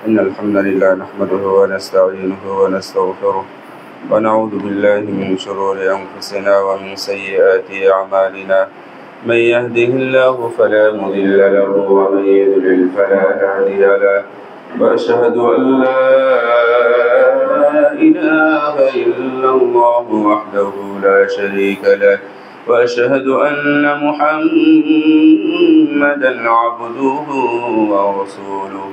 إن الحمد لله نحمده ونستعينه ونستغفره ونعوذ بالله من شرور أنفسنا ومن سيئات أعمالنا. من يهده الله فلا مضل له ومن يضلل فلا هادي له، وأشهد أن لا إله إلا الله وحده لا شريك له، وأشهد أن محمدا عبده ورسوله.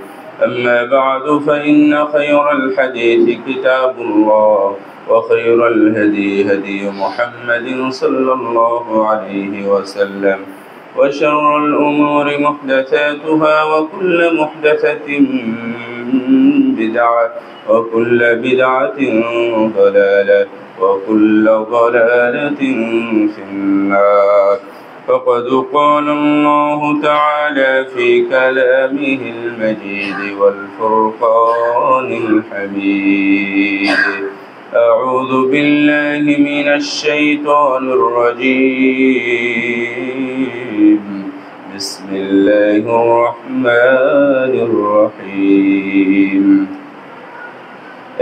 أما بعد فإن خير الحديث كتاب الله، وخير الهدي هدي محمد صلى الله عليه وسلم، وشر الأمور محدثاتها، وكل محدثة بدعة، وكل بدعة ضلالة، وكل ضلالة في النار. فقد قال الله تعالى في كلامه المجيد والفرقان الحميد: أعوذ بالله من الشيطان الرجيم. بسم الله الرحمن الرحيم.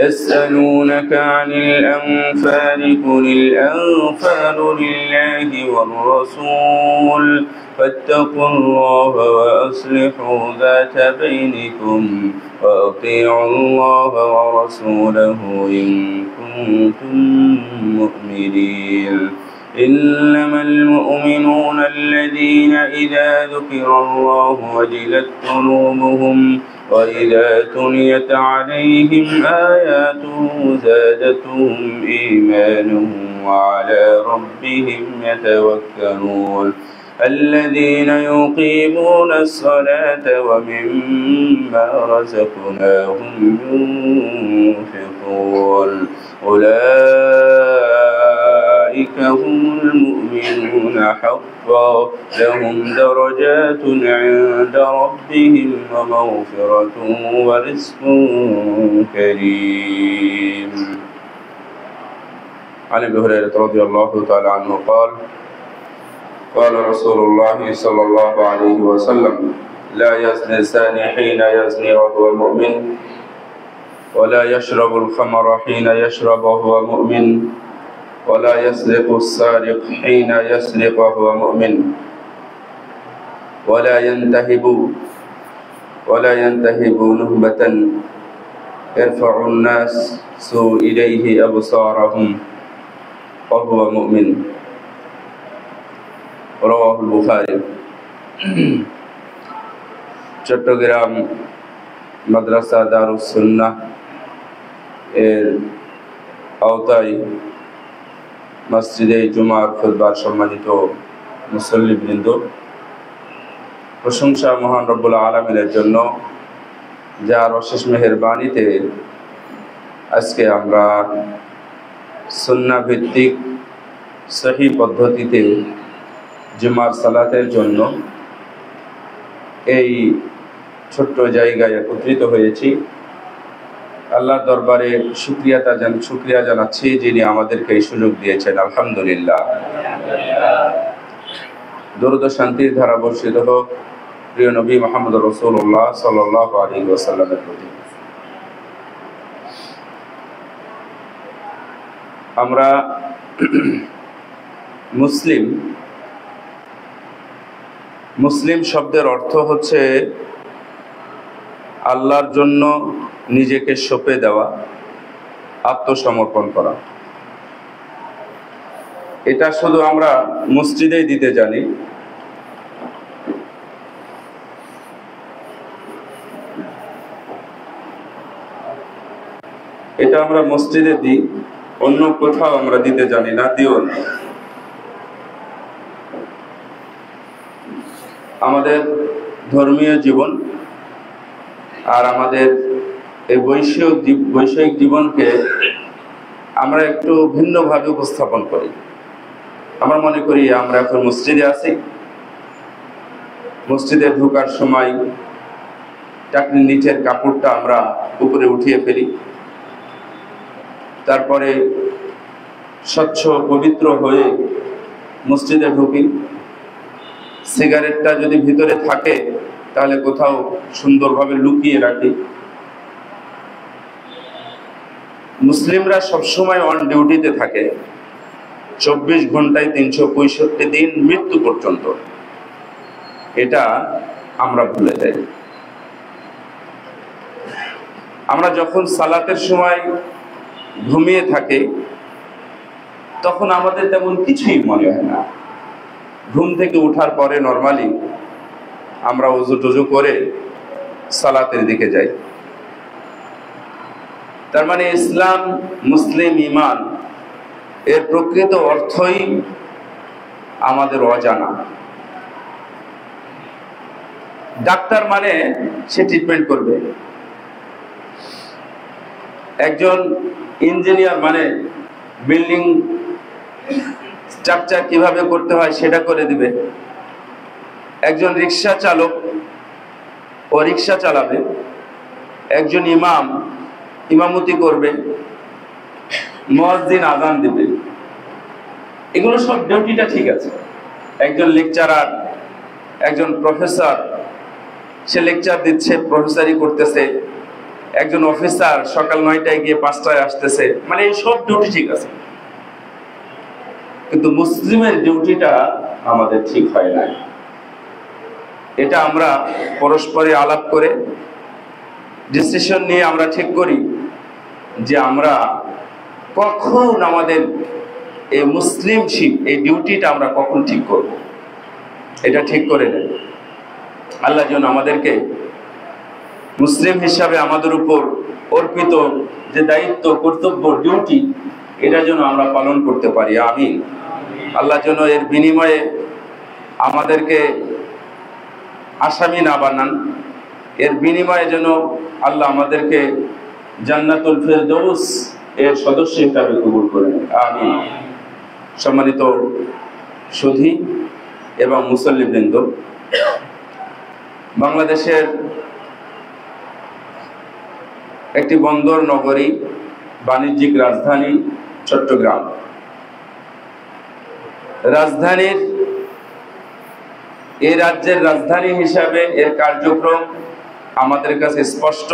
يسألونك عن الأنفال، قل الأنفال لله والرسول، فاتقوا الله وأصلحوا ذات بينكم، وأطيعوا الله ورسوله إن كنتم مؤمنين. إنما المؤمنون الذين إذا ذكر الله وجلت قلوبهم، وإذا تليت عليهم آياته زادتهم إيمانا وعلى ربهم يتوكلون. الذين يقيمون الصلاة ومما رزقناهم ينفقون، أولئك هم المؤمنون حقا، لهم درجات عند ربهم ومغفرة ورزق كريم. عن أبي هريرة رضي الله تعالى عنه قال: قال رسول الله صلى الله عليه وسلم: لا يزني الزاني حين يزني وهو مؤمن، ولا يشرب الخمر حين يشرب وهو مؤمن، ولا يسرق السارق حين يسرق وهو مؤمن، ولا ينتهب نهبة يرفع الناس إليه أبصارهم وهو مؤمن. رواه البخاري। চট্টগ্রাম মাদ্রাসা দারুস সুন্নাহ এর আওতায় মসজিদে জুমার খুতবার সম্মানিত মুসল্লিবৃন্দ, প্রশংসা মহান রব্বুল আলামিনের জন্য, যার অশেষ মেহেরবানিতে আজকে আমরা সুন্নাহ ভিত্তিক সহি পদ্ধতিতে জুমার সালাতের জন্য এই ছোট্ট জায়গায় একত্রিত হয়েছি। আল্লাহর দরবারে শুকরিয়া জানাচ্ছি, যিনি আমাদেরকে এই সুযোগ দিয়েছেন। আলহামদুলিল্লাহ। দরুদ ও শান্তির ধারা বর্ষিত হোক প্রিয় নবী মুহাম্মদ রাসূলুল্লাহ সাল্লাল্লাহু আলাইহি ওয়াসাল্লামের প্রতি। আমরা মুসলিম শব্দের অর্থ হচ্ছে আল্লাহর জন্য নিজেকে সঁপে দেওয়া, আত্মসমর্পণ করা। এটা শুধু আমরা মসজিদেই দিতে জানি। এটা আমরা মসজিদে দিই, অন্য কোথাও আমরা দিতে জানি না, দিও না। আমাদের ধর্মীয় জীবন আর আমাদের এই বৈষয়িক জীবনকে আমরা একটু ভিন্নভাবে উপস্থাপন করি। আমরা মনে করি আমরা এখন মসজিদে আছি, মসজিদে ঢোকার সময় টাকনির নিচের কাপড়টা আমরা উপরে উঠিয়ে ফেলি, তারপরে স্বচ্ছ পবিত্র হয়ে মসজিদে ঢুকি। সিগারেটটা যদি ভিতরে থাকে তাহলে কোথাও সুন্দরভাবে লুকিয়ে রাখি, মুসলিমরা সবসময় অন ডিউটিতে থাকে, 24 ঘন্টায় 365 দিন মৃত্যু পর্যন্ত। এটা আমরা ভুলে যাই। আমরা যখন সালাতের সময় ঘুমিয়ে থাকি তখন আমাদের তেমন কিছুই মনে হয় না। ঘুম থেকে ওঠার পরে নরমালি আমরা ওযু টুজু করে সালাতের দিকে যাই। তার মানে ইসলাম, মুসলিম, ঈমান এর প্রকৃত অর্থই আমাদের অজানা। ডাক্তার মানে সে ট্রিটমেন্ট করবে, একজন ইঞ্জিনিয়ার মানে বিল্ডিং স্ট্রাকচার কিভাবে করতে হয় সেটা করে দিবে, একজন রিক্সা চালক ও রিক্সা চালাবে, একজন ইমাম ইমামতি করবে, মুয়াজ্জিন আযান দিবে। এগুলো সব ডিউটিটা ঠিক আছে। একজন লেকচারার, একজন প্রফেসর, সে লেকচার দিচ্ছে, প্রফেসরি করতেছে। একজন অফিসার সকাল 9টায় গিয়ে 5টায় আসতেছে, মানে এই সব ডিউটি ঠিক আছে। কিন্তু মুসলিমের ডিউটিটা আমাদের ঠিক হয় না। এটা আমরা পরস্পরে আলাপ করে ডিসিশন নিয়ে আমরা ঠিক করি যে আমরা কখন আমাদের এই মুসলিমশিপ, এই ডিউটিটা আমরা কখন ঠিক করব। এটা ঠিক করে নেন। আল্লাহ যেন আমাদেরকে মুসলিম হিসাবে আমাদের উপর অর্পিত যে দায়িত্ব, কর্তব্য, ডিউটি, এটা যেন আমরা পালন করতে পারি। আমিন। আল্লাহ যেন এর বিনিময়ে আমাদেরকে আসামি না বানান। এর বিনিময়ে যেন আল্লাহ আমাদেরকে জান্নাতুল ফেরদৌস এর সদস্য হিসাবে কবুল করেন। আমিন। সম্মানিত সুধী এবং মুসল্লিবৃন্দ, বাংলাদেশের একটি বন্দর নগরী, বাণিজ্যিক রাজধানী চট্টগ্রাম। রাজধানীর, এই রাজ্যের রাজধানী হিসাবে এর কার্যক্রম আমাদের কাছে স্পষ্ট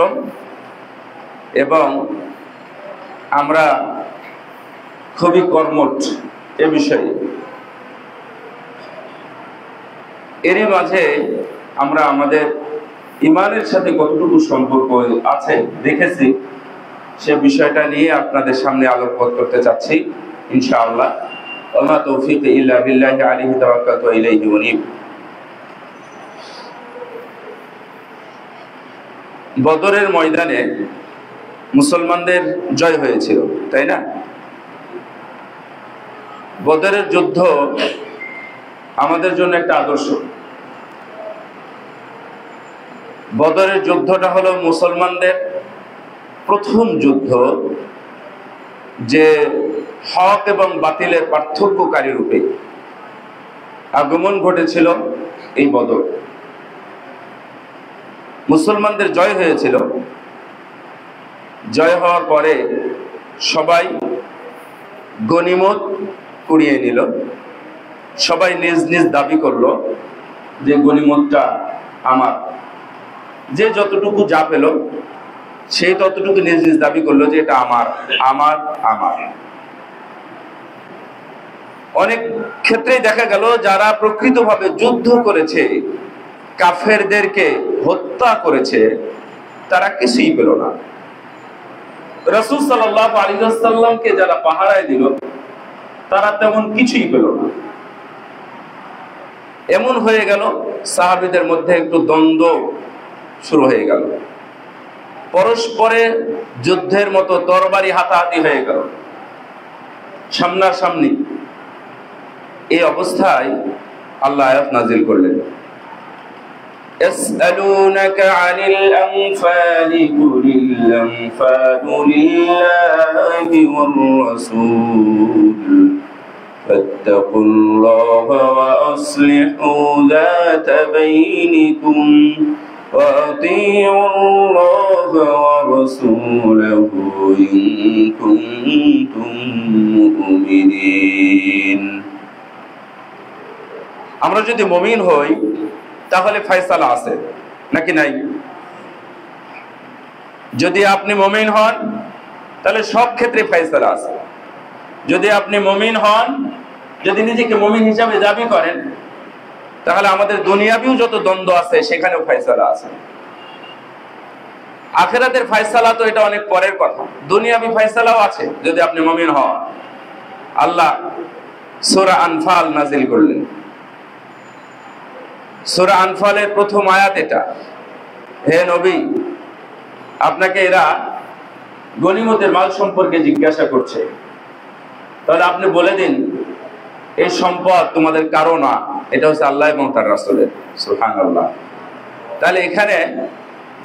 এবং আমরা খুবই কর্মঠ এ বিষয়ে। এরই মাঝে আমরা আমাদের ঈমানের সাথে কতটুকু সম্পর্ক আছে দেখেছি, সে বিষয়টা নিয়ে আপনাদের সামনে আলোকপাত করতে চাচ্ছি ইনশাআল্লাহ। ওমা তৌফিক ইল্লা বিল্লাহি আলাইহি তাওয়াক্কালতু ওয়া ইলাইহি উনীব। বদরের ময়দানে মুসলমানদের জয় হয়েছিল, তাই না? বদরের যুদ্ধ আমাদের জন্য একটা আদর্শ। বদরের যুদ্ধটা হলো মুসলমানদের প্রথম যুদ্ধ, যে হক এবং বাতিলের পার্থক্যকারী রূপে আগমন ঘটেছিল এই বদর। মুসলমানদের জয় হয়েছিল। জয় হওয়ার পরে সবাই গনিমত কুড়িয়ে নিল। সবাই নিজ নিজ দাবি করলো যে গনিমতটা আমার। যে যতটুকু যা পেল সে ততটুকু নিজ নিজ দাবি করলো যে এটা আমার, আমার, আমার। অনেক ক্ষেত্রেই দেখা গেল যারা প্রকৃতভাবে যুদ্ধ করেছে, কাফেরদেরকে হত্যা করেছে, তারা কিছুই পেল না। রাসূল সাল্লাল্লাহু আলাইহি ওয়াসাল্লামকে যারা পাহারায় দিল তারা তেমন কিছুই পেল না। এমন হয়ে গেল সাহাবীদের মধ্যে একটু দ্বন্দ্ব শুরু হয়ে গেল। পরস্পরের যুদ্ধের মতো তরবারি হাতাহাতি হয়ে গেল, সামনাসামনি। এই অবস্থায় আল্লাহ আয়াত নাজিল করলেন, ইয়াসআলুনাকা আনিল আনফালি কুলিল আনফালু লিল্লাহি ওয়ার রাসূল ফাত্তাকুল্লাহা ওয়া আসলিহু যাতা বাইনিকুম وأطيعوا الله ورسوله إن كنتم مؤمنين। আমরা যদি মুমিন হই তাহলে ফয়সালা আছে নাকি নাই? যদি আপনি মুমিন হন তাহলে সব ক্ষেত্রে ফয়সালা আছে। যদি আপনি মুমিন হন, যদি নিজেকে মুমিন হিসাবে দাবি করেন, তাহলে আমাদের দুনিয়াবিও যত দ্বন্দ্ব আছে সেখানেও ফয়সালা আছে। আখিরাতের ফয়সালা তো এটা অনেক পরের কথা, দুনিয়াবি ফয়সালাও আছে যদি আপনি মুমিন হন। আল্লাহ সূরা আনফাল নাজিল করলেন। সূরা আনফালের প্রথম আয়াত এটা, হে নবী, আপনাকে এরা গনিমতের মাল সম্পর্কে জিজ্ঞাসা করছে, তাহলে আপনি বলে দিন এই সম্পদ তোমাদের কারো না, এটা হচ্ছে আল্লাহ এবং তার রাসূলের। সুবহানাল্লাহ। তাহলে এখানে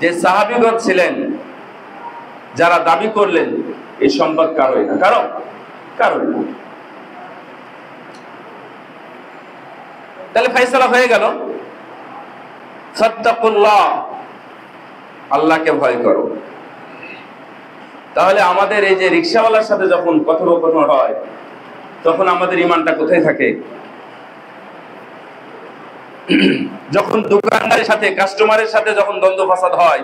যে সাহাবীগণ ছিলেন যারা দাবি করলেন এই সম্পদ কারোই না, কারোই না, তাহলে ফয়সালা হয়ে গেল। ফাত্তাকুল্লাহ, আল্লাহকে ভয় করো। তাহলে আমাদের এই যে রিকশাওয়ালার সাথে যখন কথোপকথন হয় তখন আমাদের ঈমানটা কোথায় থাকে? যখন দোকানদারের সাথে কাস্টমারের সাথে যখন দ্বন্দ্ব ফাসাদ হয়,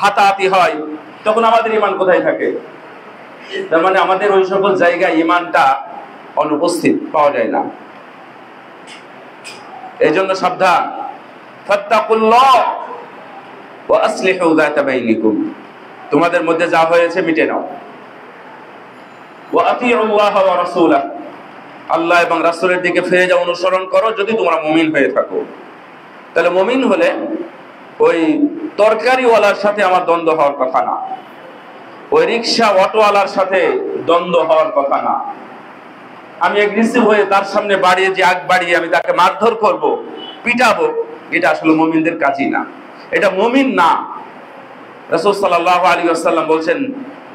হাতাহাতি হয়, তখন আমাদের ঈমান কোথায় থাকে? তার মানে আমাদের ওই সকল জায়গায় ঈমানটা অনুপস্থিত, পাওয়া যায় না। এই জন্য সাবধান, ফাত্তাকুল্লাহ ওয়া আসলিহু যাতা বাইনিকুম, তোমাদের মধ্যে যা হয়েছে মিটে নাও। ওয়া আতিউল্লাহ ওয়া রাসূলাহ, আল্লাহ এবং রাসূলের দিকে ফিরে যাও, অনুসরণ করো যদি তোমরা মুমিন হয়ে থাকো। তাহলে মুমিন হলে ওই তরকারিওয়ালার সাথে আমার দ্বন্দ্ব হওয়ার কথা না, ওই রিকশা অটোওয়ালার সাথে দ্বন্দ্ব হওয়ার কথা না। আমি এগ্রেসিভ হয়ে তার সামনে বাড়িয়ে যে আগ বাড়িয়ে আমি তাকে মারধর করব, পিটাবো, এটা আসলে মুমিনদের কাজই না, এটা মুমিন না। রাসূল সাল্লাল্লাহু আলাইহি ওয়াসাল্লাম বলেন,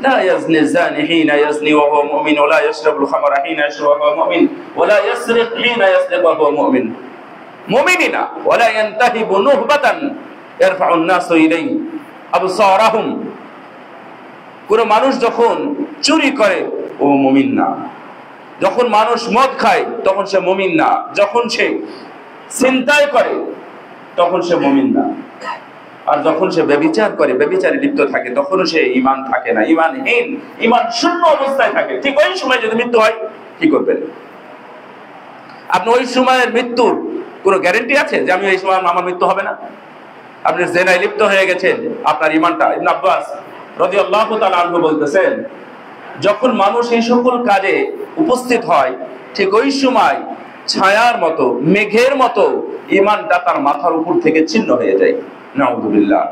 লা ইয়াজনি যানি হিনা ইয়াজনি ওয়া হুয়া মুমিন ওয়া লা ইয়াশরাবুল খামরা হিনা ইয়াশরাবু ওয়া হুয়া মুমিন ওয়া লা ইয়াসরিক হিনা ইয়াসরিকু ওয়া হুয়া মুমিন। মুমিনিনা ওয়া লা ইয়ানতাহিবু নুহবাতান ইয়ারফা'ু আন-নাসু ইলাইহি আবসারাহুম, কোন মানুষ যখন চুরি করে ও মুমিন না, যখন মানুষ মদ খায় তখন সে মুমিন না, যখন সে ছিনতাই করে তখন সে মুমিন না, আর যখন সে ব্যভিচার করে, ব্যভিচারে লিপ্ত থাকে, তখনও সে ঈমান থাকে না, ঈমানহীন, ঈমান শূন্য অবস্থায় থাকে। ঠিক ওই সময় যদি মৃত্যু হয় কি করবেন আপনি? ওই সময়ের মৃত্যুর কোনো গ্যারান্টি আছে যে আমি এই সময় আমার মৃত্যু হবে না? আপনি জেনায় লিপ্ত হয়ে গেছেন, আপনার ঈমানটা, ইবনে আব্বাস রাদিয়াল্লাহু তাআলা আনহু বলতেছেন, যখন মানুষ এই সকল কাজে উপস্থিত হয় ঠিক ওই সময় ছায়ার মতো, মেঘের মতো ঈমানটা তার মাথার উপর থেকে ছিন্ন হয়ে যায়। নাউযুবিল্লাহ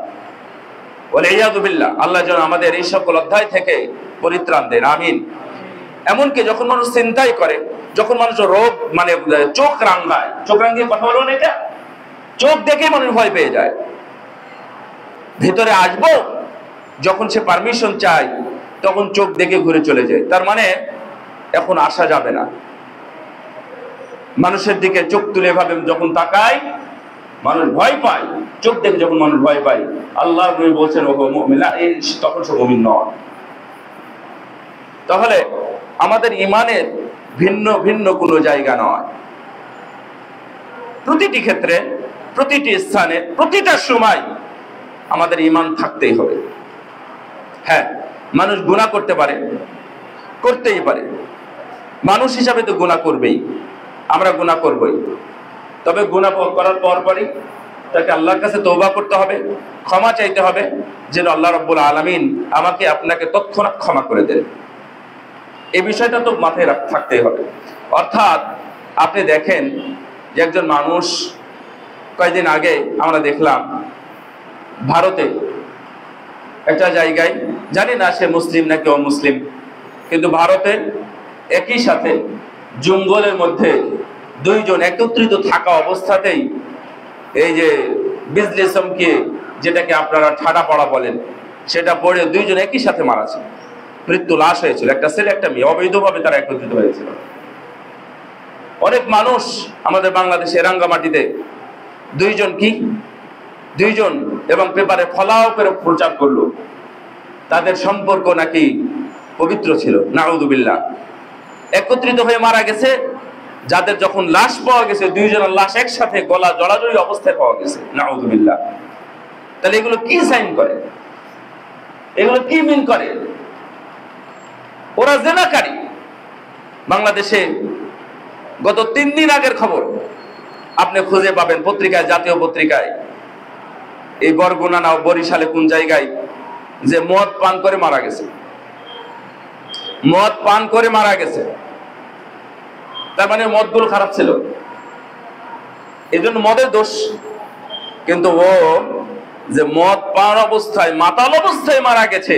ওয়াল ইয়াযু বিল্লাহ। আল্লাহ যেন আমাদের এই সকল অধ্যায় থেকে পরিত্রাণ দেন, আমিন। এমনকি যখন মানুষ চিন্তাই করে, যখন মানুষ রোগ মানে চোখ রাঙায়, চোখ রাঙিয়ে কথা বলুন, এটা চোখ দেখেই মানুষ ভয় পেয়ে যায়। ভেতরে আসবো যখন সে পারমিশন চায় তখন চোখ দেখে ঘুরে চলে যায়, তার মানে এখন আসা যাবে না। মানুষের দিকে চোখ তুলে ভাবে যখন তাকায় মানুষ ভয় পায়, চোখ দেখে যখন মানুষ ভয় পায়, আল্লাহ বলছেন ও মুমিন, তখন সে মুমিন নয়। তাহলে আমাদের ঈমানের ভিন্ন ভিন্ন কোনো জায়গা নয়, প্রতিটি ক্ষেত্রে, প্রতিটি স্থানে, প্রতিটা সময় আমাদের ঈমান থাকতেই হবে। হ্যাঁ, মানুষ গুনাহ করতে পারে, করতেই পারে, মানুষ হিসাবে তো গুনাহ করবেই, আমরা গুনাহ করবই। তবে গুনাহ করার পরপরই তাকে আল্লাহর কাছে তওবা করতে হবে, ক্ষমা চাইতে হবে, যেন আল্লাহ রাব্বুল আলামিন আমাকে আপনাকে তৎক্ষণাৎ ক্ষমা করে দেন। এই বিষয়টা তো মাথায় থাকতেই হবে। অর্থাৎ আপনি দেখেন যে একজন মানুষ, কয়েকদিন আগে আমরা দেখলাম ভারতে একটা জায়গায়, জানি না সে মুসলিম নাকি অমুসলিম, কিন্তু ভারতে একই সাথে জঙ্গলের মধ্যে দুইজন একত্রিত থাকা অবস্থাতেই এই যে বিজলি চমকিয়ে, যেটাকে আপনারা ঠাডা পড়া বলেন, সেটা পড়ে দুইজন একই সাথে মারাছে, মৃত্যু লাশ হয়েছিল, একটা ছেলে একটা মেয়ে, অবৈধভাবে তারা একত্রিত হয়েছিল। অনেক মানুষ আমাদের বাংলাদেশে রাঙ্গামাটিতে দুইজন এবং পেপারে ফলাও করে প্রচার করলো তাদের সম্পর্ক নাকি পবিত্র ছিল। নাউযুবিল্লাহ। একত্রিত হয়ে মারা গেছে, যাদের যখন লাশ পাওয়া গেছে দুইজনের লাশ একসাথে গলা জড়াজড়ি অবস্থায় পাওয়া গেছে। নাউযুবিল্লাহ। তাহলে এগুলো কি সাইন করে, এগুলো কি মিন করে? ওরা জেনাকারী। বাংলাদেশে গত 3 দিন আগের খবর আপনি খুঁজে পাবেন পত্রিকায়, জাতীয় পত্রিকায়, এই বরগুনা না বরিশালে কোন জায়গায় যে মদ পান করে মারা গেছে, মদ পান করে মারা গেছে। তার মানে মদগুলো খারাপ ছিল, এই জন্য মদের দোষ। কিন্তু ও যে মদ পান অবস্থায়, মাতাল অবস্থায় মারা গেছে,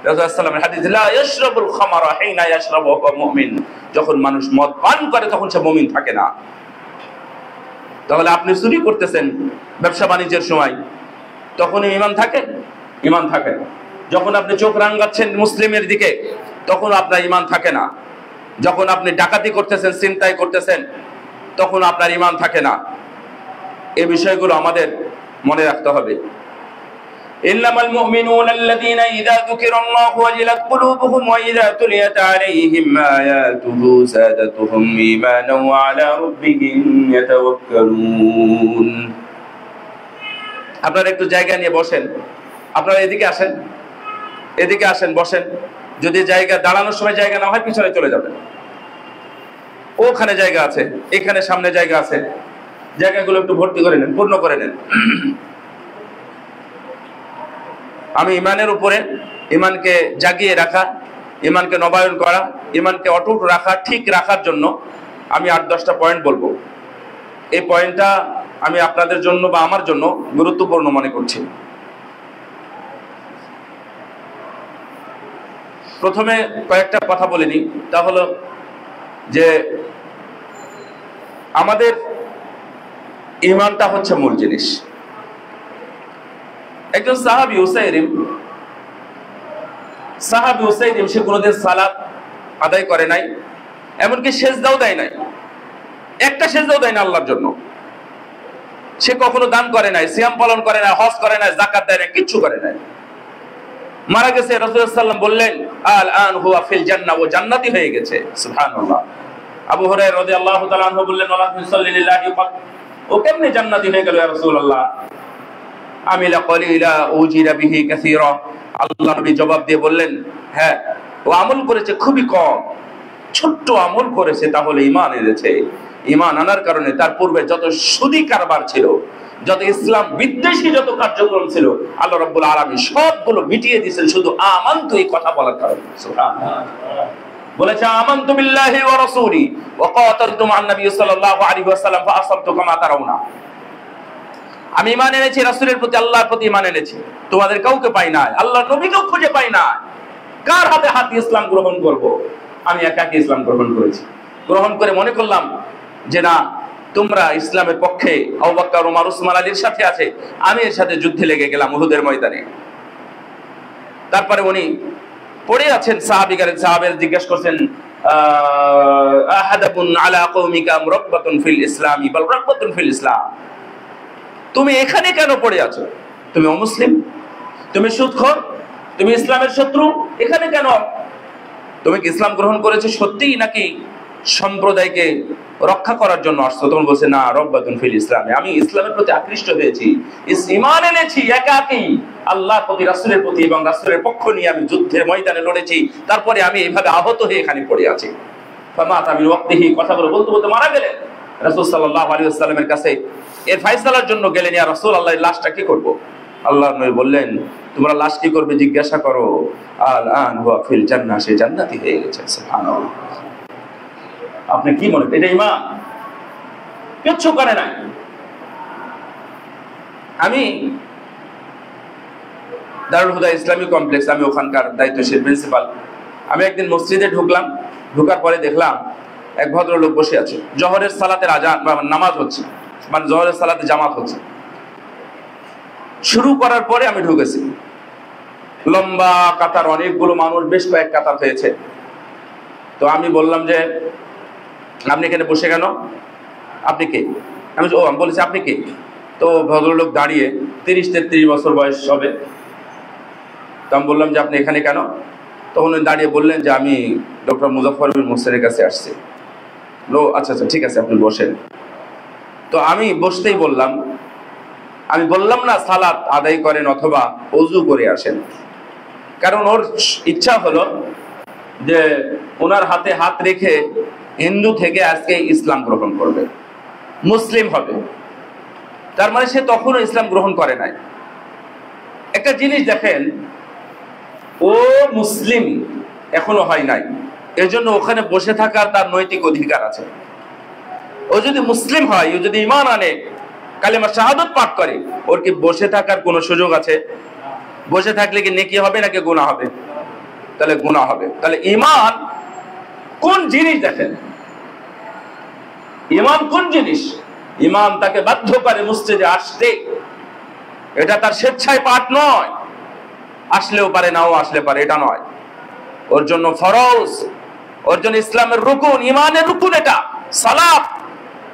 রাসূলুল্লাহ সাল্লাল্লাহু আলাইহি ওয়াসাল্লামের হাদিস, লা ইয়াশরাবুল খামারা হিনা ইয়াশরাবু ওয়া মুমিন, যখন মানুষ মদ পান করে তখন সে মুমিন থাকে না। তাহলে আপনি চুরি করতেছেন ব্যবসা বাণিজ্যের সময়, তখন ঈমান থাকে? ঈমান থাকে না। যখন আপনি চোখ রাঙাচ্ছেন মুসলিমের দিকে, তখন আপনার ঈমান থাকে না। যখন আপনি ডাকাতি করতেছেন, ছিনতাই করতেছেন, তখন আপনার ঈমান থাকে না। এই বিষয়গুলো আমাদের মনে রাখতে হবে। ইন্নামাল মুমিনুনা আল্লাযীনা ইযা যুকিরাল্লাহু ওয়াজিলাত কুলুবুহুম ওয়া ইযা তুলিয়াত আলাইহিম আয়াতুহু যাদাতুহুম ঈমানান ওয়া আলা রাব্বিহিম ইয়াতাওয়াক্কালুন। আপনারা একটু জায়গা নিয়ে বসেন, আপনারা এদিকে আসেন, এদিকে আসেন, বসেন। যদি জায়গা দাঁড়ানোর সময় জায়গা না হয় পিছনে চলে যাবেন। ওখানে জায়গা আছে, এখানে সামনে জায়গা আছে, জায়গাগুলো একটু ভর্তি করে নেন, পূর্ণ করে নেন। আমি ইমানের উপরে, ইমানকে জাগিয়ে রাখা, ইমানকে নবায়ন করা, ইমানকে অটুট রাখা, ঠিক রাখার জন্য আমি 8-10টা পয়েন্ট বলবো। এই পয়েন্টটা আমি আপনাদের জন্য বা আমার জন্য গুরুত্বপূর্ণ মনে করছি। প্রথমে কয়েকটা কথা বলে নিই, তা হলো যে আমাদের ঈমানটা হচ্ছে মূল জিনিস। একজন সাহাবী উসাইরিম সে কোনোদিন সালাত আদায় করে নাই, এমনকি সেজদাও দেয় নাই, একটা সেজদাও দেয় না আল্লাহর জন্য। সে কখনো দান করে নাই, সিয়াম পালন করে নাই, হজ করে নাই, যাকাত দেয় নাই, কিচ্ছু করে নাই। মারা গেছে, রাসূলুল্লাহ সাল্লাল্লাহু আলাইহি ওয়াসাল্লাম বললেন আল আন হুয়া ফিল জান্নাহ, ও জান্নাতি হয়ে গেছে। সুবহানাল্লাহ। আবু হুরায়রা রাদিয়াল্লাহু তাআলা আনহু বললেন ওয়ালা তুসাল্লিল্লাহি ফাক, ও কেমনে জান্নাতি হয়ে গেল ইয়া রাসূলুল্লাহ? আমিলা কলিলা উজিরা বিহি কাসীরা। আল্লাহ নবী জবাব দিয়ে বললেন, হ্যাঁ, ও আমল করেছে খুবই কম, ছোট্ট আমল করেছে, তাহলে ঈমান এনেছে। ঈমান আনার কারণে তার পূর্বে যত সুদি কারবার ছিল, যত ইসলাম বিদ্বেষী যত কার্যক্রম ছিল, আল্লাহ রাব্বুল আলামিন সবগুলো মিটিয়ে দিয়েছেন শুধু আমানতু এই কথা বলার কারণে। সুবহানাল্লাহ। বলেছে আমানতু বিল্লাহি ওয়া রাসূলি ওয়া কাতালতু মান নবী সাল্লাল্লাহু আলাইহি ওয়াসাল্লাম ফাআসাবতু কামা তারাউনা। আমি ঈমান এনেছি রাসূলের প্রতি, আল্লাহর প্রতি ঈমান এনেছি, তোমাদের কাউকে পাই না, আল্লাহর নবীকেও খুঁজে পাই না। কার হাতে হাত ইসলাম গ্রহণ করব? আমি একাকী ইসলাম গ্রহণ করেছি। গ্রহণ করে মনে করলাম যে না, তোমরা ইসলামের পক্ষে, আবু বকর, ওমর, উসমান, আলীর সাথে আছে, আমি এর সাথে যুদ্ধে লেগে গেলাম উহুদের ময়দানে। তারপরে উনি পড়ে আছেন, সাহাবের জিজ্ঞেস করছেন আহাদাবুন আলা কওমিকা মুরাক্বাতুন ফিল ইসলামি বাল রাকবাতুন ফিল ইসলাম, তুমি এখানে কেন পড়ে আছো? তুমি অমুসলিম, তুমি সুদখোর, তুমি ইসলামের শত্রু, এখানে কেন? তুমি কি ইসলাম গ্রহণ করেছো সত্যিই, নাকি সম্প্রদায়কে রক্ষা করার জন্য আসছো? তখন বলছে না, রাগবাতুন ফিল ইসলাম, আমি ইসলামের প্রতি আকৃষ্ট হয়েছি, ঈমান এনেছি একাকী আল্লাহর প্রতি, রাসূলের প্রতি, এবং রাসূলের পক্ষ নিয়ে আমি যুদ্ধের ময়দানে লড়েছি। তারপরে আমি এইভাবে আহত হয়ে এখানে পড়ে আছি। ফামাতা মিন ওয়াক্তিহি, কথাগুলো বলতে বলতে মারা গেলেন। রাসূল সাল্লাল্লাহু আলাইহি ওয়াসাল্লামের কাছে এর ফয়সালার জন্য গেলেন, ইয়া রাসূলুল্লাহ, লাশটা কি করব? আল্লাহর নবী বললেন, তোমরা লাশ কি করবে জিজ্ঞাসা করো, আল আন হুয়া ফিল জান্নাহ, সে জান্নাতি হয়ে গেছে। সুবহানাল্লাহ। আপনি কি মনে করেন এটা ঈমান? কিচ্ছু করে নাই। আমি দারুল হুদা ইসলামী কমপ্লেক্স, আমি ওখানকার দায়িত্বশীল প্রিন্সিপাল। আমি একদিন মসজিদে ঢুকলাম, ঢোকার পরে দেখলাম এক ভদ্রলোক বসে আছে, জোহরের সালাতের আজান বা নামাজ হচ্ছে, মানে জোহরের সালাতে জামাত হচ্ছে। শুরু করার পরে আমি ঢুকেছি, লম্বা কাতার, অনেকগুলো মানুষ, বেশ কয়েক কাতার হয়েছে। তো আমি বললাম যে আপনি এখানে বসে কেন? আপনি কে? আমি বলেছি আপনি কে? তো ভদ্রলোক দাঁড়িয়ে, 30-33 বছর বয়স হবে। তো আমি বললাম যে আপনি এখানে কেন? তখন উনি দাঁড়িয়ে বললেন যে আমি ডক্টর মুজাফফর বিন মুহসিনের কাছে আসছি। আচ্ছা আচ্ছা, ঠিক আছে, আপনি বসেন। তো আমি বসতেই বললাম, আমি বললাম না সালাত আদায় করেন অথবা ওযু করে আসেন, কারণ ওর ইচ্ছা হলো যে ওনার হাতে হাত রেখে হিন্দু থেকে আজকে ইসলাম গ্রহণ করবে, মুসলিম হবে, তার মানে সে তখনও ইসলাম গ্রহণ করে নাই। একটা জিনিস দেখেন, ও মুসলিম এখনো হয় নাই, এজন্য ওখানে বসে থাকার তার নৈতিক অধিকার আছে। ও যদি মুসলিম হয়, ও যদি ঈমান আনে, কালিমা শাহাদাত পাঠ করে, ওর কি বসে থাকার কোনো সুযোগ আছে? বসে থাকলে কি নেকি হবে নাকি গুনাহ হবে? তাহলে গুনাহ হবে। তাহলে ঈমান কোন জিনিস দেখেন, ঈমান কোন জিনিস? ঈমান তাকে বাধ্য করে মসজিদে আসতে। এটা তার স্বেচ্ছায় পাঠ নয়, আসলেও পারে নাও আসলে পারে, এটা নয়। ওর জন্য ফরজ, ওর জন্য ইসলামের রুকুন, ঈমানের রুকুন, এটা সালাত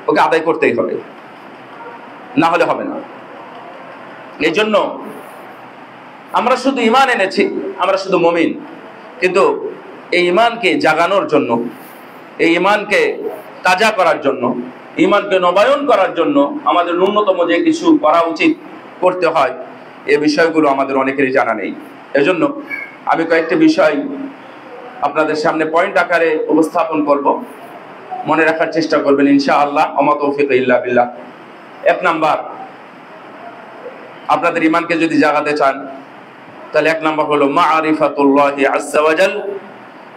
ওকে আদায় করতেই হবে, না হলে হবে না। এই জন্য আমরা শুধু ঈমান এনেছি, আমরা শুধু মুমিন, কিন্তু এই ঈমানকে জাগানোর জন্য, এই ঈমানকে তাজা করার জন্য, ঈমানকে নবায়ন করার জন্য আমাদের ন্যূনতম যে কিছু করা উচিত, করতে হয়, এই বিষয়গুলো আমাদের অনেকেরই জানা নেই। এজন্য আমি কয়েকটি বিষয় আপনাদের সামনে পয়েন্ট আকারে উপস্থাপন করব, মনে রাখার চেষ্টা করবেন ইনশাআল্লাহ। ওমা তৌফিক ইল্লা বিল্লাহ। এক নাম্বার, আপনাদের ঈমানকে যদি জাগাতে চান, তাহলে এক নাম্বার হলো মাআরিফাতুল্লাহি আযজা ওয়া জাল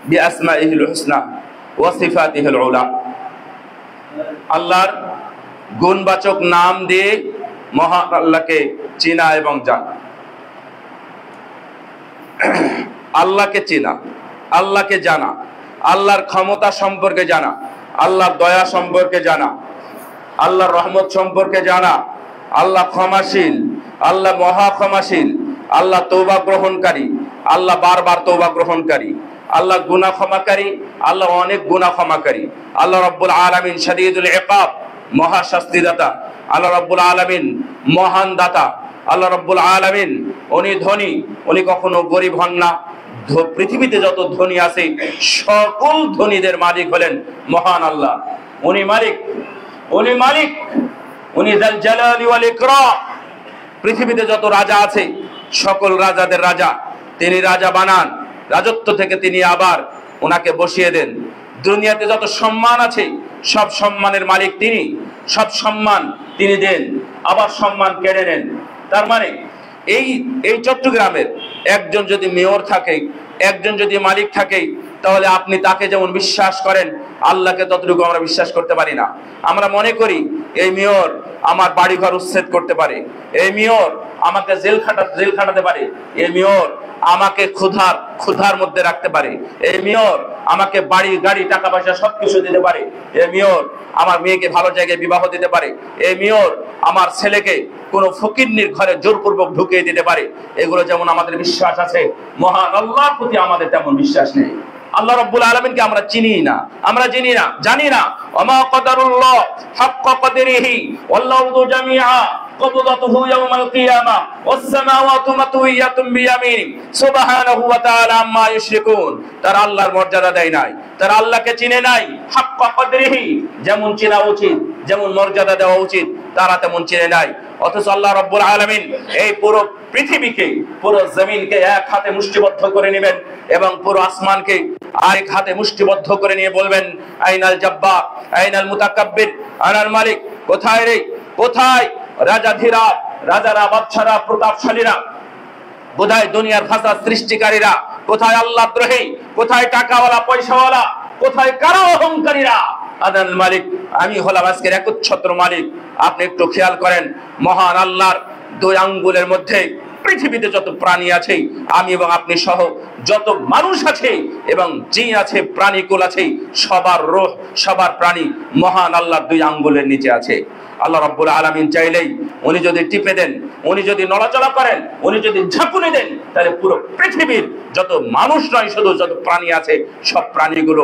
বিআসমাইহিল হুসনা ওয়া সিফাতিহিল উলা। আল্লাহর গুণবাচক নাম দিয়ে মহান আল্লাহকে চেনা এবং জানা। আল্লাহকে চেনা, আল্লাহকে জানা, আল্লাহর ক্ষমতা সম্পর্কে জানা, আল্লাহর দয়া সম্পর্কে জানা, আল্লাহর রহমত সম্পর্কে জানা, আল্লাহ ক্ষমাশীল, আল্লাহ মহা ক্ষমাশীল, আল্লাহ তওবা গ্রহণকারী, আল্লাহ বারবার তওবা গ্রহণকারী, আল্লাহ গুনাহ ক্ষমাকারী, আল্লাহ অনেক গুনাহ ক্ষমাকারী, আল্লাহ রাব্বুল আলামিন শাদীদুল ইকাব, মহা শাস্তিদাতা, আল্লাহ রাব্বুল আলামিন মহান দাতা, আল্লাহ রাব্বুল আলামিন উনি ধনী, উনি কখনো গরিব হন না। পৃথিবীতে যত ধনী আছে সকল ধনীদের মালিক হলেন মহান আল্লাহ। উনি মালিক, উনি মালিক, উনি যাল জালালি ওয়াল ইকরাম। পৃথিবীতে যত রাজা আছে সকল রাজাদের রাজা, তিনি রাজা বানান, রাজত্ব থেকে তিনি আবার ওনাকে বসিয়ে দেন। দুনিয়াতে যত সম্মান আছে সব সম্মানের মালিক তিনি, সব সম্মান তিনি দেন, আবার সম্মান কেড়ে নেন। তার মানে এই চট্টগ্রামের একজন যদি মেয়র থাকে, একজন যদি মালিক থাকে, তাহলে আপনি তাকে যেমন বিশ্বাস করেন, আল্লাহকে ততটুকু আমরা বিশ্বাস করতে পারি না। আমরা মনে করি এই মেয়র আমার বাড়িঘর উচ্ছেদ করতে পারে, এই মেয়র আমাকে জেল খাটাতে পারে, এই মেয়র আমাকে ক্ষুধার মধ্যে রাখতে পারে, এই মেয়র আমাকে বাড়ি গাড়ি টাকা পয়সা সবকিছু দিতে পারে, এই মেয়র আমার মেয়েকে ভালো জায়গায় বিবাহ দিতে পারে, এই মেয়র আমার ছেলেকে কোন ফকিন্নির ঘরে জোরপূর্বক ঢুকিয়ে দিতে পারে। এগুলো যেমন আমাদের বিশ্বাস আছে, মহান আল্লাহর প্রতি আমাদের তেমন বিশ্বাস নেই। আল্লাহ রাব্বুল আলামিনকে আমরা চিনি না, আমরা চিনি না, জানি না। ওমা কদারুল্লাহ হাক্কা কদরিহি ওয়াল আরদু জামিআ কবদাতুহু ইয়াওমাল কিয়ামা ওয়াস সামাওয়াতু মাতউইয়াতুম বিয়ামিনি সুবহানাহু ওয়া তাআলা আম্মা ইউশরিকুন। তারা আল্লাহর মর্যাদা দেয় নাই, তারা আল্লাহকে চিনে নাই। হাক্কা কদরিহি, যেমন চেনা উচিত, যেমন মর্যাদা দেওয়া উচিত, তারা তেমন চিনে নাই। অথচ আল্লাহ রাব্বুল আলামিন এই পুরো পৃথিবীকে, পুরো জমিনকে এক হাতে মুষ্টিবদ্ধ করে নেবেন এবং পুরো আসমানকে আরেক হাতে মুষ্টিবদ্ধ করে নিয়ে বলবেন, আইনাল জাব্বার, আইনাল মুতাকাব্বির, আনাল মালিক। কোথায় রে, কোথায় রাজাধীরা, রাজারা, বাদশারা, প্রতাপশালীরা, কোথায় দুনিয়ার ফাসাদ সৃষ্টিকারীরা, কোথায় আল্লাহদ্রোহী, কোথায় টাকাওয়ালা পয়সাওয়ালা, কোথায় কারা অহংকারীরা? আনাল মালিক, আমি হলাম আজকের একচ্ছত্র মালিক। আপনি একটু খেয়াল করেন, মহান আল্লাহর দুই আঙ্গুলের মধ্যে পৃথিবীতে যত প্রাণী আছে, আমি এবং আপনি সহ যত মানুষ আছে এবং জিন আছে, প্রাণীকুল আছে, সবার রূহ, সবার প্রাণী মহান আল্লাহর দুই আঙ্গুলের নিচে আছে। আল্লাহ রাব্বুল আলামিন চাইলেই উনি যদি টিপে দেন, উনি যদি নড়াচড়া করেন, উনি যদি ঝাঁকুনি দেন, তাহলে পুরো পৃথিবীর যত মানুষ নয়, শুধু যত প্রাণী আছে সব প্রাণীগুলো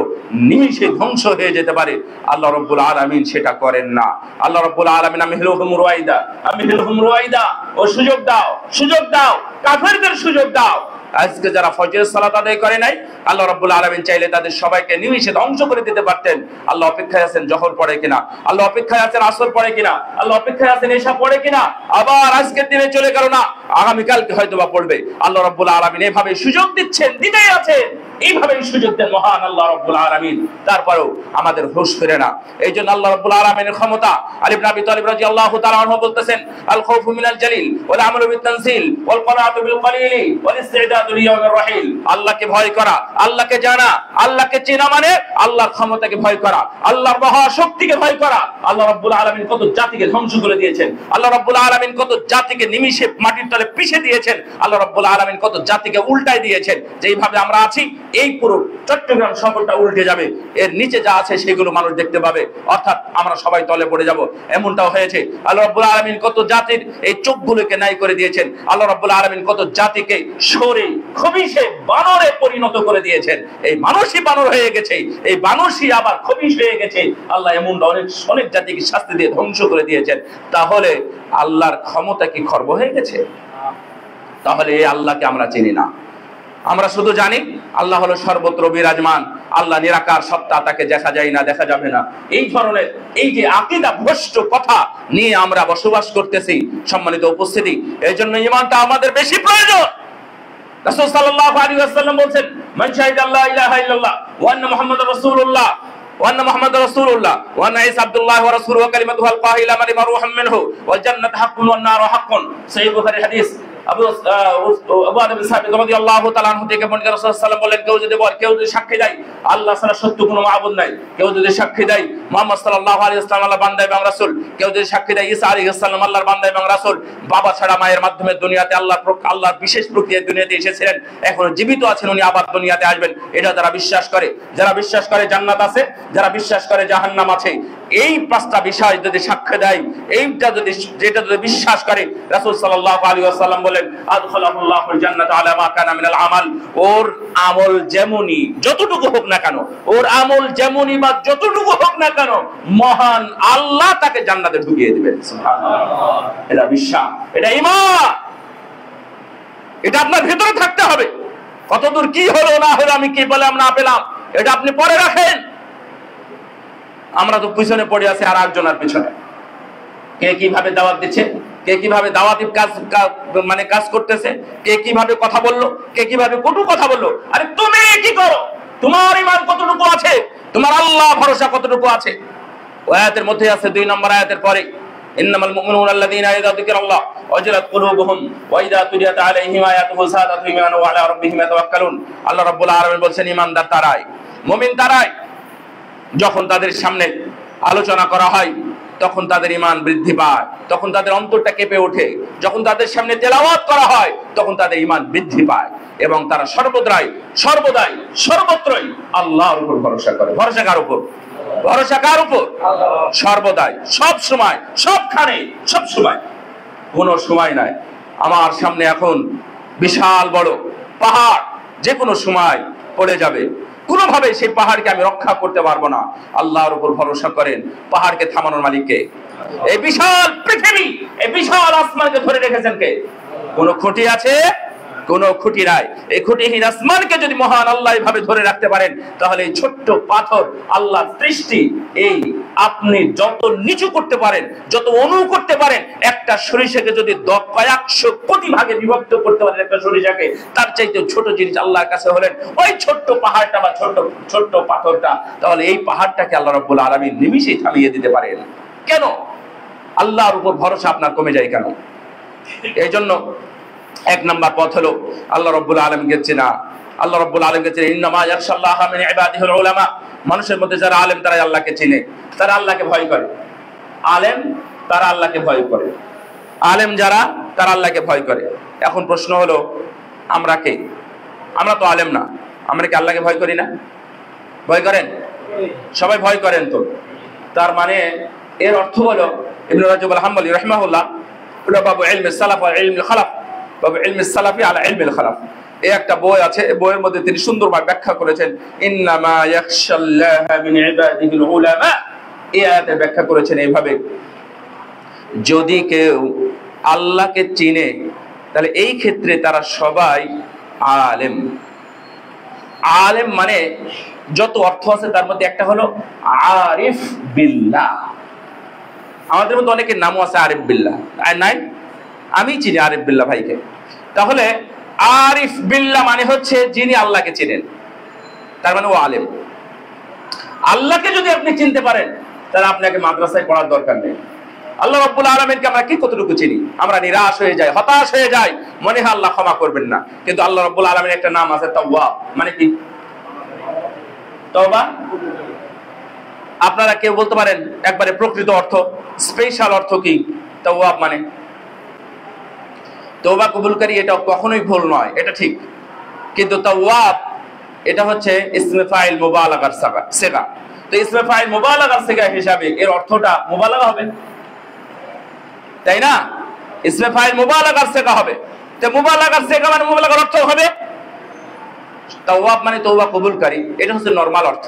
নিমিষে ধ্বংস হয়ে যেতে পারে। আল্লাহ রাব্বুল আলামিন সেটা করেন না। আল্লাহ রাব্বুল আলামিন আমহিলহুম রুয়াইদা, আমহিলহুম রুয়াইদা, ও সুযোগ দাও, সুযোগ দাও, কাফেরদের সুযোগ দাও। আজকে যারা ফজরের সালাত আদায় করে নাই, আল্লাহ রাব্বুল আলামিন চাইলে তাদের সবাইকে নিমিষে ধ্বংস করে দিতে পারতেন। আল্লাহ অপেক্ষায় আছেন জোহর পড়ে কিনা, আল্লাহ অপেক্ষায় আছেন আসর পড়ে কিনা, আল্লাহ অপেক্ষায় আছেন এশা পড়ে কিনা। আবার আজকের দিনে চলে গেল না, আগামীকালকে হয়তো বা পড়বে। আল্লাহ রাব্বুল আলামিন এভাবে সুযোগ দিচ্ছেন, দিতেই আছেন, এইভাবেই সুযোগ দেন মহান আল্লাহ রাব্বুল আলামিন। তারপরেও আমাদের হুঁশ ফিরে না। এই জন্য আল্লাহ রাব্বুল আলামিনের ক্ষমতা। আলী ইবনে আবি তালিব রাদিয়াল্লাহু তাআলা আনহু বলতেছেন, আল খাউফু মিনাল জালিল ওয়াল আমালু বিত তানসিল ওয়াল কনাআতু বিল কলিলি ওয়াল ইসতিদাদু লিয়াউমির রাহিল। আল্লাহকে ভয় করা, আল্লাহকে জানা, আল্লাহকে চেনা মানে আল্লাহর ক্ষমতাকে ভয় করা, আল্লাহর মহাশক্তিকে ভয় করা। আল্লাহ রাব্বুল আলামিন কত জাতিকে ধ্বংস করে দিয়েছেন, আল্লাহ রাব্বুল আলামিন কত জাতিকে নিমিষে মাটির তলে পিষে দিয়েছেন, আল্লাহ রাব্বুল আলামিন কত জাতিকে উল্টায় দিয়েছেন। যেইভাবে আমরা আছি এই পুরো চট্টগ্রাম শহরটা উল্টে যাবে, এর নিচে যা আছে সেগুলো মানুষ দেখতে পাবে, অর্থাৎ আমরা সবাই তলে পড়ে যাব, এমনটাও হয়েছে। আল্লাহ রাব্বুল আলামিন কত জাতির এই চোখগুলোকে নাই করে দিয়েছেন, আল্লাহ রাব্বুল আলামিন কত জাতিকে সরে খবিশে বানরে পরিণত করে দিয়েছেন। এই মানুষই বানর হয়ে গেছে, এই মানুষই আবার খবিশ হয়ে গেছে। আল্লাহ এমনটা অনেক জাতিকে শাস্তি দিয়ে ধ্বংস করে দিয়েছেন। তাহলে আল্লাহর ক্ষমতা কি খর্ব হয়ে গেছে? তাহলে এই আল্লাহকে আমরা চিনি না। আমরা শুধু জানি আল্লাহ হলো সর্বত্র বিরাজমান, আল্লাহ নিরাকার সত্তা, তাকে দেখা যায় না, দেখা যাবে না। এই ধরনের এই যে আকীদা ভ্রষ্ট কথা নিয়ে আমরা বসবাস করতেছি, সম্মানিত উপস্থিতি, এই জন্য ঈমানটা আমাদের বেশি প্রয়োজন। রাসূল সাল্লাল্লাহু আলাইহি ওয়াসাল্লাম বলেন, মান শাহিদা লা ইলাহা ইল্লাল্লাহ ওয়া আন্না মুহাম্মাদুর রাসূলুল্লাহ ওয়া আন্না মুহাম্মাদুর রাসূলুল্লাহ ওয়া আন্না ঈসা আবদুল্লাহ ওয়া রাসূলুহু ওয়া কালিমাতুহু আলকাহা ইলা মারইয়াম রূহাম মিনহু ওয়াল জান্নাতু হাক্কুন ওয়ান নারু হাক্কুন। সহিহ বুখারী হাদিস। আবু আদম সাহাবী রাদিয়াল্লাহু তাআলা আনহু থেকে বর্ণিত, রাসূল সাল্লাল্লাহু আলাইহি ওয়াসাল্লাম বলেন, কেউ যদি সাক্ষী দেয় আল্লাহ ছাড়া সত্য কোনো মাবুদ নাই, কেউ যদি সাক্ষী দেয় মুহাম্মদ সাল্লাল্লাহু আলাইহি ওয়াসাল্লাম আল্লাহর বান্দা এবং রাসূল, কেউ যদি সাক্ষী দেয় ঈসা আলাইহিস সালাম আল্লাহর বান্দা এবং রাসূল, বাবা ছাড়া মায়ের মাধ্যমে দুনিয়াতে আল্লাহর বিশেষ প্রক্রিয়ায় দুনিয়াতে এসেছিলেন, এখনো জীবিত আছেন, উনি আবার দুনিয়াতে আসবেন, এটা যারা বিশ্বাস করে, যারা বিশ্বাস করে জান্নাত আছে, যারা বিশ্বাস করে জাহান্নাম আছে, এই পাঁচটা বিষয় যদি সাক্ষ্য দেয়, যেটা যদি বিশ্বাস করে, রাসূল সাল্লাল্লাহু আলাইহি ওয়াসাল্লাম বলেন, আদখালাহুল্লাহুল জান্নাত আলা মা কানা মিনাল আমাল। ওর আমল যেমনই যতটুকু হোক না কেন, ওর আমল যেমনই বা যতটুকু হোক না কেন, মহান আল্লাহ তাকে জান্নাতে ঢুকিয়ে দিবেন। সুবহানাল্লাহ। এটা বিশ্বাস, এটা ঈমান, এটা আপনার ভিতরে থাকতে হবে। কতদূর কি হলো না হলো, আমি কি পেলাম না পেলাম, এটা আপনি পরে রাখেন। আমরা তো পিছনে পড়ে আছি আর একজনের পিছনে। কে কিভাবে দাওয়াত দিচ্ছে, কে কিভাবে দাওয়াতি কাজ করতেছে, কে কিভাবে কথা বললো, কে কিভাবে কটু কথা বললো। আরে তুমি কি করো? তোমার ঈমান কতটুকু আছে? তোমার আল্লাহ ভরসা কতটুকু আছে? আয়াতের মধ্যে আছে 2 নম্বর আয়াতের পরে, ইন্নামাল মুমিনুনা আল্লাযীনা ইযা যুকিরাল্লাহ ওয়াজিলাত কুলুবুহুম ওয়া ইযা তুলিয়াত আলাইহিম আয়াতুহু যাদাতুহুম ঈমানান ওয়া আলা রাব্বিহিম ইয়াতাওয়াক্কালুন। আল্লাহ রাব্বুল আলামিন বলেন, ঈমানদার তারাই, মুমিন তারাই, যখন তাদের সামনে আলোচনা করা হয় তখন তাদের ঈমান বৃদ্ধি পায়, তখন তাদের অন্তরটা কেঁপে ওঠে, যখন তাদের সামনে তেলাওয়াত করা হয় তখন তাদের ঈমান বৃদ্ধি পায়, এবং তারা সর্বদাই সর্বত্রই আল্লাহর উপর ভরসা করে। ভরসা কার উপর? ভরসা কার উপর? সর্বদাই, সব সময়, সবখানে, সব সময়। কোনো সময় নাই আমার সামনে এখন বিশাল বড় পাহাড় যে কোনো সময় পড়ে যাবে, কোনোভাবে সেই পাহাড়কে আমি রক্ষা করতে পারবো না। আল্লাহর উপর ভরসা করেন। পাহাড়কে থামানোর মালিককে? এই বিশাল পৃথিবী, এই বিশাল আসমানকে ধরে রেখেছেন কে? কোন খুঁটি আছে? কোনো খুঁটি নাই। এই খুঁটিহীন আসমানকে যদি মহান আল্লাহ এইভাবে ধরে রাখতে পারেন, তাহলে এই ছোট্ট পাথর আল্লাহর সৃষ্টি, এই আপনি যত নিচু করতে পারেন, যত অনু করতে পারেন, একটা সরিষাকে যদি কয়েকশো কোটি ভাগে বিভক্ত করতে পারেন একটা সরিষাকে, তার চাইতে ছোট জিনিস আল্লাহর কাছে হলেন ওই ছোট্ট পাহাড়টা বা ছোট্ট পাথরটা। তাহলে এই পাহাড়টাকে আল্লাহ রাব্বুল আলামিন নিমিষেই থামিয়ে দিতে পারেন। কেন? আল্লাহর উপর ভরসা আপনার কমে যায় কেন? এই জন্য 1 নম্বর পথ হলো আল্লাহ রাব্বুল আলামিনকে চেনা। আল্লাহ রাব্বুল আলামিনকে চেনে, ইন্নামা ইয়াখশাল্লাহা মিন ইবাদিহিল উলামা। মানুষের মধ্যে যারা আলেম তারা আল্লাহকে চেনে, তারা আল্লাহকে ভয় করে। আলেম তারা আল্লাহকে ভয় করে, আলেম যারা তারা আল্লাহকে ভয় করে। এখন প্রশ্ন হলো, আমরা কে? আমরা তো আলেম না, আমরা কি আল্লাহকে ভয় করি না? ভয় করেন? সবাই ভয় করেন তো। তার মানে এর অর্থ হলো, ইবনে রাজব আল হাম্বলী রাহিমাহুল্লাহ, বাবু ইলমে সালাফ ওয়া ইলমুল খালাফ, বাবু ইলমে সালাফি আলা ইলমিল খালাফ, এই একটা বই আছে। এই বইয়ের মধ্যে তিনি সুন্দরভাবে ব্যাখ্যা করেছেন, ইন্নামা ইয়াখশাল্লাহা মিন ইবাদিহিল উলামা। এই আয়াতে ব্যাখ্যা করেছেন এইভাবে, যদি কেউ আল্লাহকে চিনে তাহলে এই ক্ষেত্রে তারা সবাই আলেম। আলেম মানে যত অর্থ আছে তার মধ্যে একটা হলো আরিফ বিল্লাহ। আমাদের মধ্যে অনেকের নামও আছে আরিফ বিল্লাহ, আর নাই আমি চিনি আরিফ বিল্লাহ ভাইকে। তাহলে আরিফ বিল্লাহ মানে হচ্ছে যিনি আল্লাহকে চেনেন, তার মানে ও আলেম। আল্লাহকে যদি আপনি চিনতে পারেন তাহলে আপনাকে মাদ্রাসায় পড়ার দরকার নেই। আল্লাহ রাব্বুল আলামিনকে আমরা কি কতটুকু চিনি? আমরা নিরাশ হয়ে যাই, হতাশ হয়ে যাই, মনে হয় আল্লাহ ক্ষমা করবেন না। কিন্তু আল্লাহ রাব্বুল আলামিনের একটা নাম আছে তাওয়াব, মানে কি? তওবা। আপনারা কেউ বলতে পারেন একবারে প্রকৃত অর্থ, স্পেশাল অর্থ কি তাওয়াব মানে? তওবা কবুলকারী, এটা কখনোই ভুল নয়, এটা ঠিক। কিন্তু তাওয়াব এটা হচ্ছে ইসমে ফাইল মুবালাগার সিগা। তো ইসমে ফাইল মুবালাগার সিগা হিসাবে এর অর্থটা মুবালাগা হবে, তাই না? ইসমে ফাইল মুবালাগার সিগা হবে। তো মুবালাগার সিগা মানে মুবালাগার অর্থ হবে তাওয়াব মানে তওবা কবুলকারী, এটা হচ্ছে নরমাল অর্থ।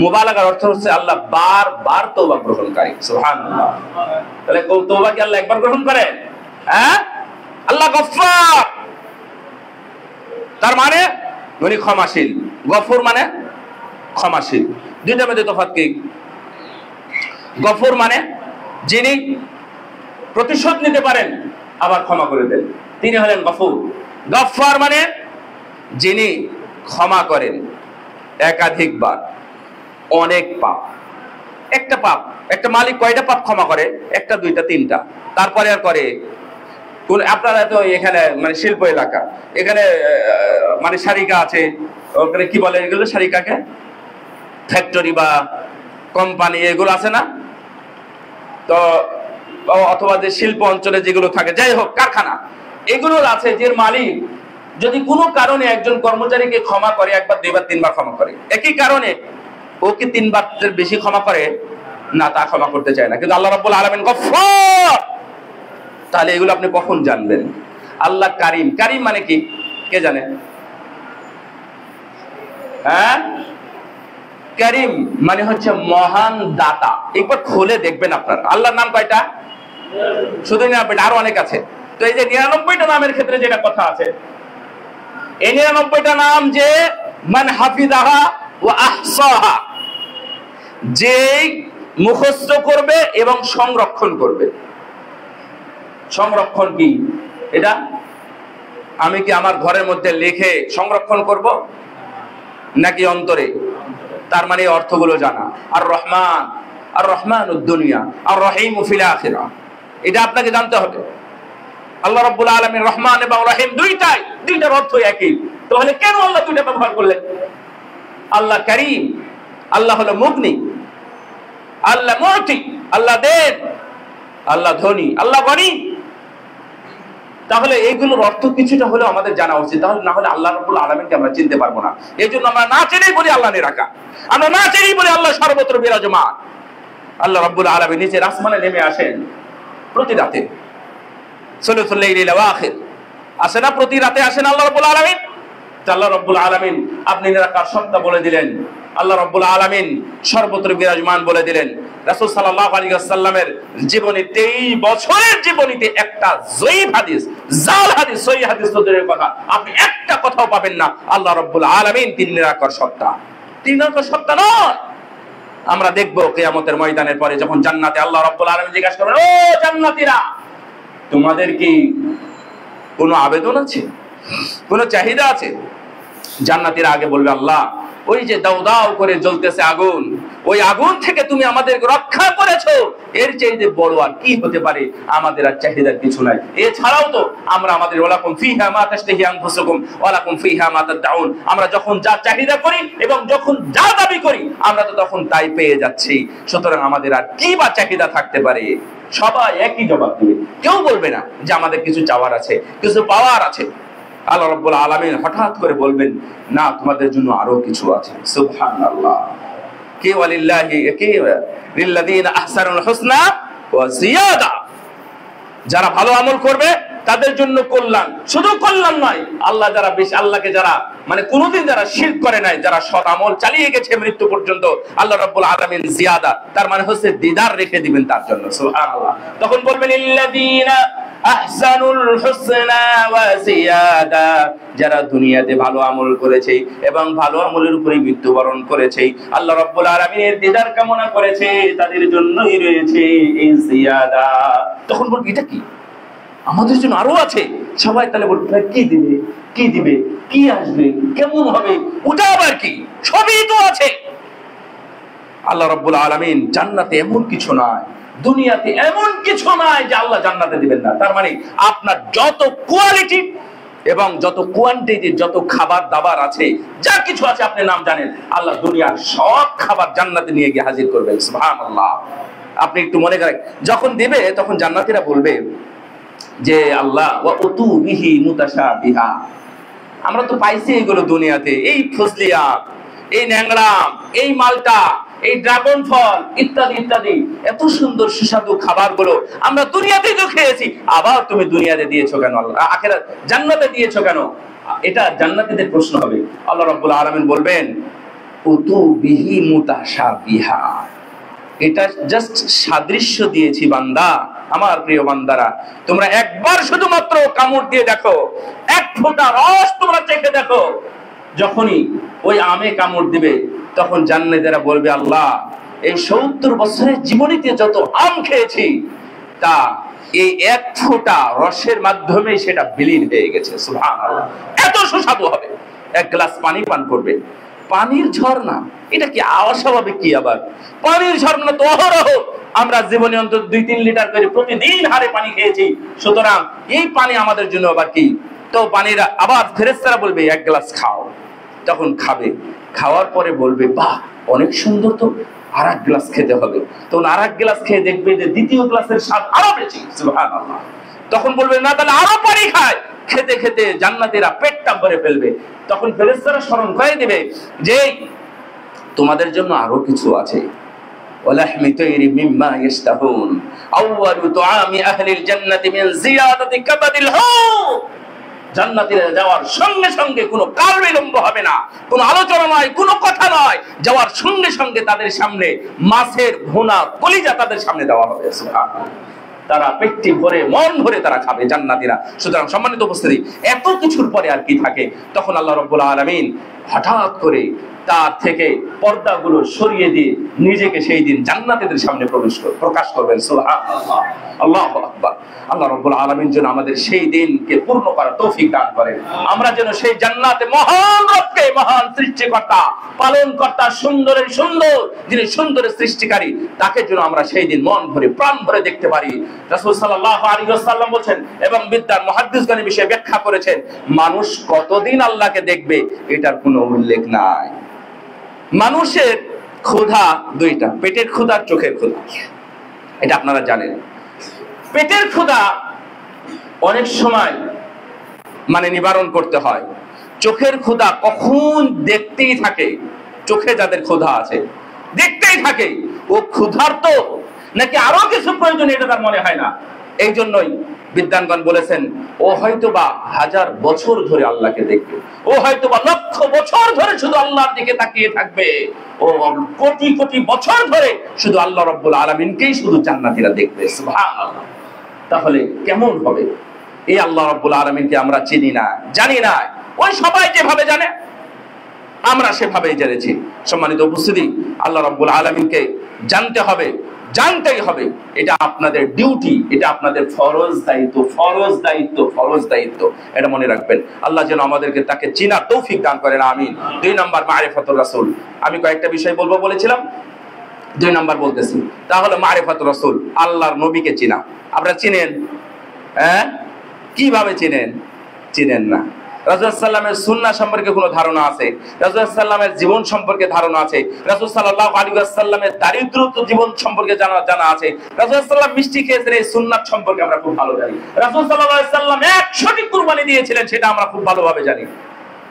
মুবালাগার অর্থ হচ্ছে আল্লাহ বারবার তওবা গ্রহণকারী। সুবহানাল্লাহ। তাহলে তওবা কি আল্লাহ একবার গ্রহণ করে? হ্যাঁ, আল্লাহ গফফার, তার মানে উনি ক্ষমাশীল। গফুর মানে ক্ষমাশীল। দুইটার মধ্যে তফাৎ কি? গফুর মানে যিনি প্রতিশোধ নিতে পারেন আবার ক্ষমা করে দেন, তিনি হলেন গফুর। গফফার মানে যিনি ক্ষমা করেন একাধিকবার, অনেক পাপ। একটা পাপ, একটা মালিক কয়টা পাপ ক্ষমা করে? একটা, দুইটা, তিনটা, তারপরে আর করে কোন? আপনারা তো এখানে মানে শিল্প এলাকা, এখানে মানে সারিকা আছে, ওখানে কি বলে এগুলো, সারিকাকে ফ্যাক্টরি বা কোম্পানি এগুলো আছে না? তো অথবা যে শিল্প অঞ্চলে যেগুলো থাকে, যাই হোক কারখানা, এগুলো আছে যে মালিক যদি কোনো কারণে একজন কর্মচারীকে ক্ষমা করে, একবার, দুইবার, তিনবার ক্ষমা করে, একই কারণে ও কি তিনবার বেশি ক্ষমা করে? না, তা ক্ষমা করতে চায় না। কিন্তু আল্লাহ রাব্বুল আলামিন গফফার। তাহলে এগুলো আপনি কখন জানবেন? আল্লাহ কারিম। কারিম মানে কি কে জানে? হ্যাঁ, কারিম মানে হচ্ছে মহান দাতা। একবার খুলে দেখবেন আপনারা, আল্লাহর নাম কয়টা? শুধু 99টা, আরো অনেক আছে। তো এই যে 99টা নামের ক্ষেত্রে যেটা কথা আছে, এই 99টা নাম যে মান হাফিজাহা ওয়া আহসাহা, যে মুখস্থ করবে এবং সংরক্ষণ করবে। সংরক্ষণ কি? এটা আমি কি আমার ঘরের মধ্যে লিখে সংরক্ষণ করব নাকি অন্তরে? তার মানে অর্থগুলো জানা। আর রহমান, আর রহমানুদ দুনিয়া, আর রহিম ফিল আখিরাহ, এটা আপনাকে জানতে হবে। আল্লাহ রাব্বুল আলামিন রহমান এবং রহিম দুইটার অর্থ একই। তাহলে কেন আল্লাহ দুইটা ব্যবহার করলেন? আল্লাহ কারীম, আল্লাহ হলো মুগনি, আল্লাহ মুতি, আল্লাহ দেন, আল্লাহ ধনী, আল্লাহ গনি। তাহলে এইগুলোর অর্থ কিছুটা হলেও আমাদের জানা উচিত, তাহলে না হলে আল্লাহ রাব্বুল আলামিনকে আমরা চিনতে পারবো না। এই জন্য আমরা না চিনেই বলি আল্লাহ নিরাকার, আমরা না চিনেই বলি আল্লাহ সর্বত্র বিরাজমান। আল্লাহ রাব্বুল আলামিন নিচের আসমানে নেমে আসেন প্রতি রাতে, সুলুসুল লাইলিল আখির আসে না? প্রতি রাতে আসেন আল্লাহ রাব্বুল আলামিন। আল্লাহ রাব্বুল আলামিন আপনি নিরাকার সত্তা বলে দিলেন, আল্লাহ রাব্বুল আলামিন সর্বত্র বিরাজমান বলে দিলেন। রাসূল সাল্লাল্লাহু আলাইহি ওয়াসাল্লামের জীবনী 23 বছরের জীবনীতে একটা জয়ীফ হাদিস, জাল হাদিস, সহিহ হাদিস দূরের কথা, আপনি একটা কথাও পাবেন না আল্লাহ রাব্বুল আলামিন তিনি নিরাকার সত্তা। তিনি নিরাকার সত্তা নয়। আমরা দেখব কিয়ামতের ময়দানের পরে যখন জান্নাতে আল্লাহ রাব্বুল আলামিন জিজ্ঞাসা করবেন, ও জান্নাতীরা, তোমাদের কি কোনো আবেদন আছে, কোনো চাহিদা আছে? জান্নাতীরা আগে বলবে, আল্লাহ ওই যে দাউ দাউ করে জ্বলতেছে আগুন, ওই আগুন থেকে তুমি আমাদের রক্ষা করেছো, এর চাইতে বড় আর কি হতে পারে? আমাদের আর চাহিদার কিছু নাই। এছাড়াও তো আমরা আমাদের ওয়ালাকুম ফিহা মা তাশতাহি আনফুসুকুম ওয়ালাকুম ফিহা মা তাদউন, আমরা যখন যা চাহিদা করি এবং যখন যা দাবি করি আমরা তো তখন তাই পেয়ে যাচ্ছি। সুতরাং আমাদের আর কি বা চাহিদা থাকতে পারে? সবাই একই জবাব দিবে, কেউ বলবে না যে আমাদের কিছু চাওয়ার আছে, কিছু পাওয়ার আছে। আল্লাহ রাব্বুল আলামিন হঠাৎ করে বলবেন, না, তোমাদের জন্য আরো কিছু আছে। সুবহানাল্লাহ। কি ওয়ালিল্লাহি কি লিল্লাযিনা আহসানুল হুসনা ওয়া জিয়াদা, যারা ভালো আমল করবে তাদের জন্য কল্যাণ, শুধু কল্যাণ নয়, আল্লাহ যারা বেশি, আল্লাহকে যারা মানে কোনোদিন যারা শিরক করে নাই, যারা সৎ আমল চালিয়ে গেছে মৃত্যু পর্যন্ত, আল্লাহ রাব্বুল আলামিন জিয়াদা, তার মানে হচ্ছে দিদার রেখে দিবেন তার জন্য। সুবহানাল্লাহ। তখন বলবেন লিল্লাযিনা আহসানুল হুসনা ওয়া জিয়াদা, যারা দুনিয়াতে ভালো আমল করেছে এবং ভালো আমলের উপরে মৃত্যুবরণ করেছে, আল্লাহ রাব্বুল আলামিনের দিদার কামনা করেছে, তাদের জন্যই রয়েছে এই জিয়াদা। তখন বলবি এটা কি? আমাদের জন্য আরো আছে। সবাই তাহলে বলবে কি দিবে, কি দিবে, কি আসবে, কেমন হবে, ওটা আবার কি, সবই তো আছে। আল্লাহ রাব্বুল আলামিন জান্নাতে এমন কিছু নাই, দুনিয়াতে এমন কিছু নাই যে আল্লাহ জান্নাতে দিবেন না। তার মানে আপনার যত কোয়ালিটি এবং যত কোয়ান্টিটি, যত খাবার দাবার আছে, যা কিছু আছে আপনি নাম জানেন, আল্লাহ দুনিয়ার সব খাবার জান্নাতে নিয়ে গিয়ে হাজির করবেন। সুবহানাল্লাহ। আপনি একটু মনে করেন, যখন দিবে তখন জান্নাতীরা বলবে যে আল্লাহ ওয়া উতু বিহি মুতাশাবিহা, আমরা তো পাইছি এগুলো দুনিয়াতে, এই ফজলিয়া, এই ন্যাংরা, এই মালটা, এই ড্রাগন ফল ইত্যাদি ইত্যাদি, এত সুন্দর সুস্বাদু খাবারগুলো আমরা দুনিয়াতেই তো খেয়েছি, আবার তুমি দুনিয়াতে দিয়েছো কেন, আল্লাহ আখিরাত জান্নাতে দিয়েছো কেন? এটা জান্নাতীদের প্রশ্ন হবে। আল্লাহ রাব্বুল আলামিন বলবেন উতু বিহি মুতাশাবিহা, এটা জাস্ট সাদৃশ্য দিয়েছি বান্দা, আমার প্রিয় বান্দারা, তোমরা একবার শুধুমাত্র কামড় দিয়ে দেখো, এক ফোঁটা রস তোমরা চেখে দেখো। যখনই ওই আমে কামড় দিবে তখন জান্নাতীরা বলবে আল্লাহ এই 70 বছরের জীবনীতে যত আম খেয়েছি তা এই এক ফোঁটা রসের মাধ্যমে সেটা বিলীন হয়ে গেছে। সুবহানাল্লাহ। এত সুস্বাদু হবে। এক গ্লাস পানি পান করবে, পানির ঝর্ণা, এটা কি অস্বাভাবিক? কি আবার পানির ঝর্ণা তো অহরহ আমরা জীবনে অন্তত 2-3 লিটার করে প্রতিদিন হারে পানি খেয়েছি, সুতরাং এই পানি আমাদের জন্য আবার কি? তো পানির আবার ফেরেশতারা বলবে এক গ্লাস খাও, তখন খাবে, খাওয়ার পরে বলবে বাহ অনেক সুন্দর, তো আর এক গ্লাস খেতে হবে, তখন আর এক গ্লাস খেয়ে দেখবে যে দ্বিতীয় গ্লাসের স্বাদ আরো বেশি। সুবহানাল্লাহ। তখন বলবে না তাহলে আরো পানি খায়, খেতে খেতে জান্নাতীরা পেটটা ভরে ফেলবে। তখন ফেরেশতারা স্মরণ করে দিবে যে তোমাদের জন্য আরো কিছু আছে। ওয়ালাহমি তায়রি মিম্মা ইশতাহুন আউয়ালু তুআমি আহলিল জান্নাতি মিন জিয়াদাতি কাবাদিল হুত। জান্নাতীরা যাওয়ার সঙ্গে সঙ্গে কোনো কাল বিলম্ব হবে না, কোনো আলোচনা নয়, কোনো কথা নয়, যাওয়ার সঙ্গে সঙ্গে তাদের সামনে মাছের ভুনা কলিজা তাদের সামনে দেওয়া হবে। সুবহানাল্লাহ। তারা পেটটি ভরে মন ভরে তারা খাবে জান্নাতীরা। সুতরাং সম্মানিত উপস্থিতি, এত কিছুর পরে আর কি থাকে? তখন আল্লাহ রাব্বুল আলামিন হঠাৎ করে তার থেকে পর্দাগুলো সরিয়ে দিয়ে নিজেকে সেই দিন জান্নাতীদের সামনে প্রকাশ করবেন। সুবহানাল্লাহ, আল্লাহু আকবার। আল্লাহ রাব্বুল আলামিন যেন আমাদের সেই দিনকে পূর্ণ করার তৌফিক দান করেন। আমরা যেন সেই জান্নাতে মহান রবকে, মহান সৃষ্টিকর্তা, পালনকর্তা, সুন্দরের সুন্দর, যিনি সুন্দরের সৃষ্টিকারী, তাকে যেন আমরা সেই দিন মন ভরে প্রাণ ভরে দেখতে পারি। রাসূল সাল্লাল্লাহু আলাইহি ওয়াসাল্লাম বলেন, এবং বিদ্যার মুহাদ্দিসগণ এই বিষয়ে ব্যাখ্যা করেছেন, মানুষ কতদিন আল্লাহকে দেখবে এটার কোনো উল্লেখ নাই। মানুষের ক্ষুধা দুইটা, পেটের ক্ষুধা আর চোখের ক্ষুধা, এটা আপনারা জানেন। পেটের ক্ষুধা অনেক সময় নিবারণ করতে হয়, চোখের ক্ষুধা কখন দেখতেই থাকে। চোখে যাদের ক্ষুধা আছে দেখতেই থাকে, ও ক্ষুধার্ত নাকি আরো কিছু প্রয়োজন এটা তার মনে হয় না। এই জন্যই বিদ্বানগণ বলেছেন ও হয়তোবা 1000 বছর ধরে আল্লাহকে দেখবে, ও হয়তোবা লক্ষ বছর ধরে শুধু আল্লাহর দিকে তাকিয়ে থাকবে, ও কোটি কোটি বছর ধরে শুধু আল্লাহ রাব্বুল আলামিনকেই শুধু জান্নাতীরা দেখবে। সুবহানাল্লাহ। তাহলে কেমন হবে? এই আল্লাহ রাব্বুল আলামিনকে আমরা চিনি না, জানি না। ওই সবাই যেভাবে জানে আমরা সেভাবেই জেনেছি। সম্মানিত উপস্থিতি, আল্লাহ রাব্বুল আলামিনকে জানতে হবে, জানতেই হবে। এটা আপনাদের ডিউটি, এটা আপনাদের ফরজ দায়িত্ব, ফরজ দায়িত্ব, ফরজ দায়িত্ব। এটা মনে রাখবেন। আল্লাহ যেন আমাদেরকে তাকে চিনার তৌফিক দান করেন, আমিন। 2 নম্বর মারিফাতুর রাসূল। আমি কয়েকটা বিষয় বলবো বলেছিলাম, 2 নম্বর বলতেছি। তাহলে মারিফাতুর রাসূল, আল্লাহর নবীকে চিনা। আপনারা চিনেন? কিভাবে চিনেন? চিনেন না। রাসূল সাল্লাল্লাহু সুন্নাহ সম্পর্কে কোনো ধারণা আছে? রাসূল সাল্লাল্লাহু জীবন সম্পর্কে ধারণা আছে? রাসূল সাল্লাল্লাহু আলাইহি ওয়াসাল্লামের দারিদ্রতা জীবন সম্পর্কে জানা আছে? রাসূল সাল্লাল্লাহু মিষ্টি খেয়েছেন, এই সুন্নাত সম্পর্কে আমরা খুব ভালো জানি। রাসূল সাল্লাল্লাহু আলাইহি ওয়াসাল্লাম 100টি কুরবানি দিয়েছিলেন, সেটা আমরা খুব ভালোভাবে জানি।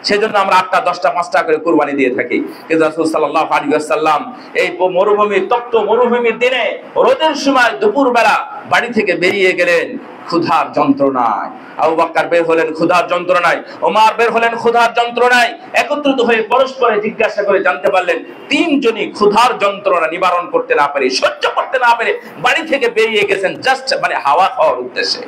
সেজন্য আমরা 8টা 10টা 5টা করে কুরবানি দিয়ে থাকি। কিন্তু রাসূল সাল্লাল্লাহু আলাইহি ওয়াসাল্লাম এই মরুভূমি, তপ্ত মরুভূমির দিনে রোদের সময় দুপুরবেলা বাড়ি থেকে বেরিয়ে গেলেন ক্ষুধার যন্ত্রণায়। আবু বকর বের হলেন ক্ষুধার যন্ত্রণায়, ওমর বের হলেন ক্ষুধার যন্ত্রণায়। একত্রিত হয়ে পরস্পরে জিজ্ঞাসা করে জানতে পারলেন 3 জনই ক্ষুধার যন্ত্রণা নিবারণ করতে না পেরে, সহ্য করতে না পেরে বাড়ি থেকে বেরিয়ে গেছেন জাস্ট হাওয়া খাওয়ার উদ্দেশ্যে।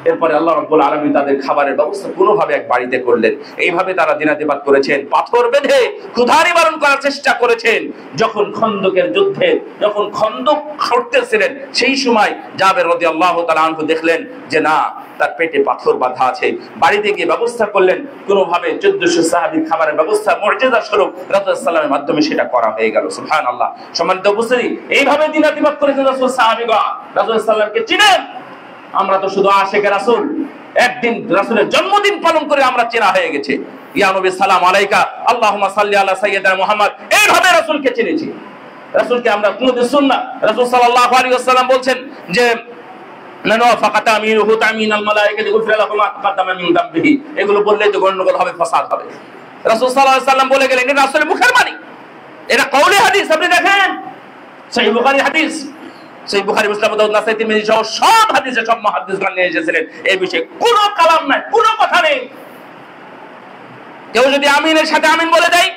এরপরে আল্লাহ রাব্বুল আলামিন তাদের খাবারের ব্যবস্থা কোনোভাবে এক বাড়িতে করলেন। এইভাবে তারা দিনাতিপাত করেছেন, পাথর বেঁধে ক্ষুধা নিবারণ করার চেষ্টা করেছেন। যখন খন্দকের যুদ্ধে যখন খন্দক করতেছিলেন, সেই সময় জাবের রাদিয়াল্লাহু তাআলা আনহু দেখলেন যে না, তার পেটে পাথর বাঁধা আছে। বাড়িতে গিয়ে ব্যবস্থা করলেন, কোনোভাবে 1400 সাহাবীর খাবারের ব্যবস্থা মুজিজা স্বরূপ রাসূল সাল্লাল্লাহু আলাইহি ওয়াসাল্লামের মাধ্যমে সেটা করা হয়ে গেল। সুবহানাল্লাহ। সম্মানিত উপস্থিতি, এইভাবে দিনাতিপাত করেছেন রাসূল। সাহাবীগণ রাসূল সাল্লাল্লাহু আলাইহি ওয়াসাল্লামকে চিনেন। আমরা তো শুধু আশিকে রাসূল, একদিন রাসূলের জন্মদিন পালন করে আমরা চেনা হয়ে গেছে। ইয়া নবী সালাম আলাইকা আল্লাহুম্মা সাল্লি আলা সাইয়্যিদিনা মুহাম্মদ, এইভাবে রাসূলকে চিনেছি। রাসূলকে আমরা কোনদিন সুন্নাহ, রাসূল সাল্লাল্লাহু আলাইহি ওয়াসাল্লাম বলছেন যে এগুলো বললে তো গন্ডগোল হবে, ফাসাদ হবে। রাসূল সাল্লাল্লাহু আলাইহি ওয়াসাল্লাম বলে গেলেন, এটা রাসূলের মুখের বাণী, এটা কওলি হাদিস। আপনি দেখেন সহিহ বুখারী হাদিস, সহিহ বুখারী, মুসলিম, আবু দাউদ, নাসাঈ, তিরমিজি সহ সব হাদিসে সব মুহাদ্দিসগণ নিয়ে এসেছিলেন। এই বিষয়ে কোনো কালাম নাই, কোনো কথা নেই। কেউ যদি আমিনের সাথে আমিন বলে দেয়,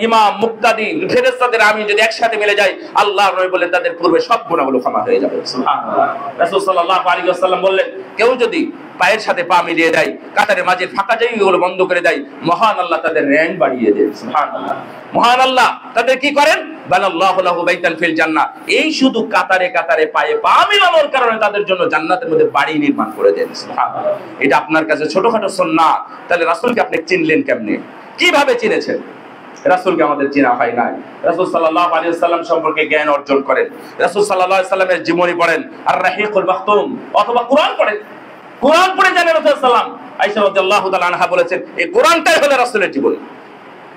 ইমাম, মুক্তাদি, ফেরেশতাদের আমিন যদি একসাথে মিলে যায়, আল্লাহর নবী বলেন তাদের পূর্বে সব গুনাহগুলো ক্ষমা হয়ে যাবে। সুবহানাল্লাহ। রাসূল সাল্লাল্লাহু আলাইহি ওয়াসাল্লাম বললেন, কেউ যদি পায়ের সাথে পা মিলিয়ে দেয়, কাতারের মাঝে ফাঁকা জায়গাগুলো বন্ধ করে দেয়, মহান আল্লাহ তাদের র্যাঙ্ক বাড়িয়ে দেন। সুবহানাল্লাহ। মহান আল্লাহ তাদের কি করেন? বানাল্লাহু লাহু বাইতান ফিল জান্নাহ। এই শুধু কাতারে কাতারে পায়ে পা মিলানোর কারণে তাদের জন্য জান্নাতের মধ্যে বাড়ি নির্মাণ করে দেন। সুবহানাল্লাহ। এটা আপনার কাছে ছোটখাটো সুন্নাত, তাহলে রাসূলকে আপনি চিনলেন কেমনে? কিভাবে চিনেছেন? রাসূলকে আমাদের চেনা হয় নাই। রাসূল সাল্লাল্লাহু আলাইহি ওয়াসাল্লাম সম্পর্কে জ্ঞান অর্জন করেন, রাসূল সাল্লাল্লাহু আলাইহি ওয়াসাল্লামের জীবনী পড়েন, আর রাহিকুল মাখতুম, অথবা কোরআন পড়েন। কোরআন পড়ে জানেন রাসূল সাল্লাম। আয়েশা রাদিয়াল্লাহু তাআলা আনহা বলেছেন, এই কোরআনটাই হলো রাসূলের জীবনী।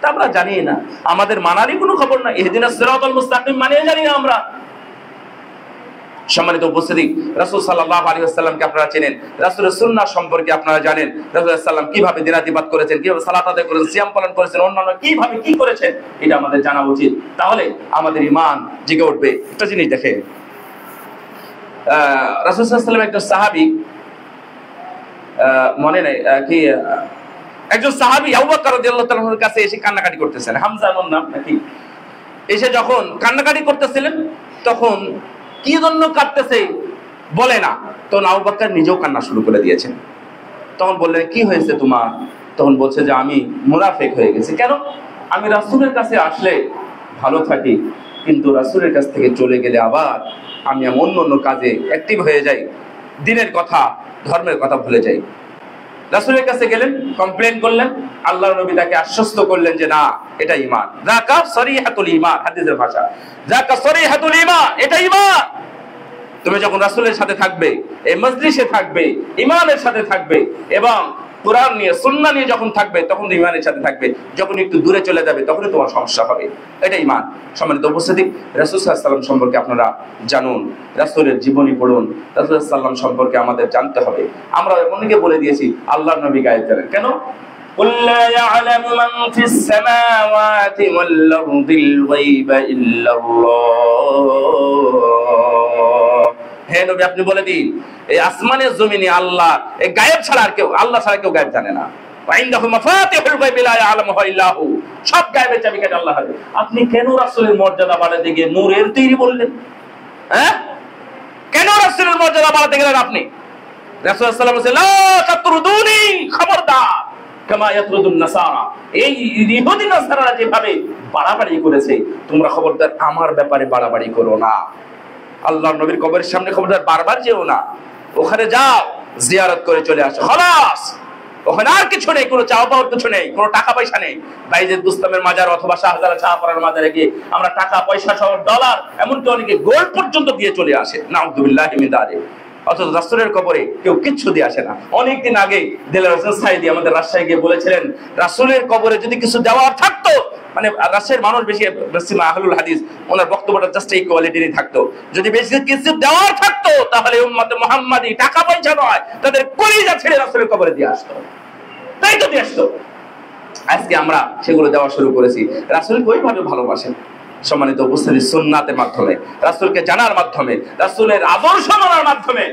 তা আমরা জানি না, আমাদের মানারই কোনো খবর নাই। ইহদিনাস সিরাতাল মুস্তাকিম মানিয়ে জানি না আমরা। সম্মানিত উপস্থিতি, রাসূল সাল্লাল্লাহু আলাইহি ওয়াসাল্লামকে আপনারা চেনেন, রাসূলের সুন্নাহ সম্পর্কে আপনারা জানেন। রাসূল সাল্লাল্লাহু কিভাবে দিনাতিপাত করেছেন, কিভাবে সালাত আদায় করেছেন, সিয়াম পালন করেছেন, অন্যান্য কিভাবে কি করেছেন, এটা আমাদের জানা উচিত। তাহলে আমাদের ঈমান জেগে উঠবে। একটা জিনিস দেখেন, রাসূল সাল্লাল্লাহু আলাইহি ওয়াসাল্লাম একজন সাহাবী, মনে নাই কি, একজন সাহাবী আবু বকর রাদিয়াল্লাহু তাআলার কাছে এসে কান্নাকাটি করতেছেন। হামজা এর নাম নাকি? এসে যখন কান্নাকাটি করতেছিলেন, তখন কি জন্য কাঁদতেছে বলে না, তখন আবু বকর নিজেও কান্না শুরু করে দিয়েছেন। তখন বললেন, কি হয়েছে তোমার? তখন বলছে যে আমি মুনাফিক হয়ে গেছি। কেন? আমি রাসূলের কাছে আসলে ভালো থাকি, কিন্তু রাসূলের কাছ থেকে চলে গেলে আবার আমি অন্য অন্য কাজে অ্যাক্টিভ হয়ে যাই, দিনের কথা, ধর্মের কথা ভুলে যাই। রাসূলের কাছে গেলেন, কমপ্লেইন করলেন, আল্লাহর নবী তাকে আশ্বস্ত করলেন যে না, এটা ঈমান। যাকা সরিহাতুল ঈমান, হাদিসের ভাষা, যাকা সরিহাতুল ঈমান, এটা ঈমান। তুমি যখন রাসূলের সাথে থাকবে, এই মজলিসে থাকবে, ঈমানের সাথে থাকবে, এবং কোরআন নিয়ে, সুন্নাহ নিয়ে যখন থাকবে, তখন ঈমানের সাথে থাকবে। যখন একটু দূরে চলে যাবে, তখনই তোমার সমস্যা হবে। এটা ঈমান। সম্মানিত উপস্থিতি, রাসূল সাল্লাল্লাহু আলাইহি ওয়াসাল্লাম সম্পর্কে আপনারা জানুন, রাসূলের জীবনী পড়ুন, রাসূল সাল্লাল্লাহু আলাইহি ওয়াসাল্লাম সম্পর্কে আমাদের জানতে হবে। আমরা অনেকে বলে দিয়েছি আল্লাহর নবী গায়েব জানেন। কেন? কুল লা ইয়ালামু মান ফিস সামাওয়াতি ওয়াল আরদিল গায়বা ইল্লাল্লাহ। হে নবী, আপনি বলে দিন, এই আসমানের জমিনে আল্লাহ, এই গায়েব ছাড়া আর কেউ, আল্লাহ ছাড়া কেউ গায়েব জানে না। ওয়াইনদাহু মাফাতিহুল গায়বি লা ইয়ালামুহা ইল্লা হু। সব গায়েবের চাবিকাঠি আল্লাহ হাতে। আপনি কেন রাসূলের মর্যাদা বাড়াতে গিয়ে নূরের তৈরি বললেন? হ্যাঁ, কেন রাসূলের মর্যাদা বাড়াতে গেলেন আপনি? রাসূল সাল্লাল্লাহু আলাইহি ওয়াসাল্লাম বলেছেন, লা তাতরুদুনি, খবরদার, কামা ইয়াতরুদুন নাসারা। এই ইহুদি নাসারারা যেভাবে বাড়াবাড়ি করেছে, তোমরা খবরদার আমার ব্যাপারে বাড়াবাড়ি করো না। আল্লাহর নবীর কবরের সামনে খবরদার বারবার যেও না। ওখানে যাও, জিয়ারত করে চলে আসো, খালাস। ওখানে আর কিছু নেই, কোনো চাওয়া পাওয়ার কিছু নেই, কোনো টাকা পয়সা নেই। বাইজিদ বুস্তামের মাজার অথবা শাহজালাল শাহপারার মাজারে গিয়ে আমরা টাকা পয়সা সহ ডলার, এমনকি অনেকে গোল্ড পর্যন্ত দিয়ে চলে আসে। নাউযুবিল্লাহি মিন যালিক। অথচ রাসূলের কবরে কেউ কিচ্ছু দিয়ে আসে না। অনেকদিন আগে দেলাওয়ার হোসেন সাইদি আমাদের রাজশাহী গিয়ে বলেছিলেন, রাসূলের কবরে যদি কিছু দেওয়ার থাকতো, মানে রাজশাহীর মানুষ বেশি আহলুল হাদিস, ওনার বক্তব্যটা জাস্ট এই কোয়ালিটিরই থাকতো, যদি বেশি কিছু দেওয়ার থাকতো, তাহলে উম্মতে মুহাম্মাদি টাকা পয়সা নয়, তাদের কলিজা ছেড়ে রাসূলের কবরে দিয়ে আসতো। তাই তো দিয়ে আসতো। আজকে আমরা সেগুলো দেওয়া শুরু করেছি। রাসূলকে ওইভাবে ভালোবাসেন। সম্মানিত উপস্থিতি, সুন্নাতের মাধ্যমে, রাসূলকে জানার মাধ্যমে, রাসূলের আদর্শ মানার মাধ্যমে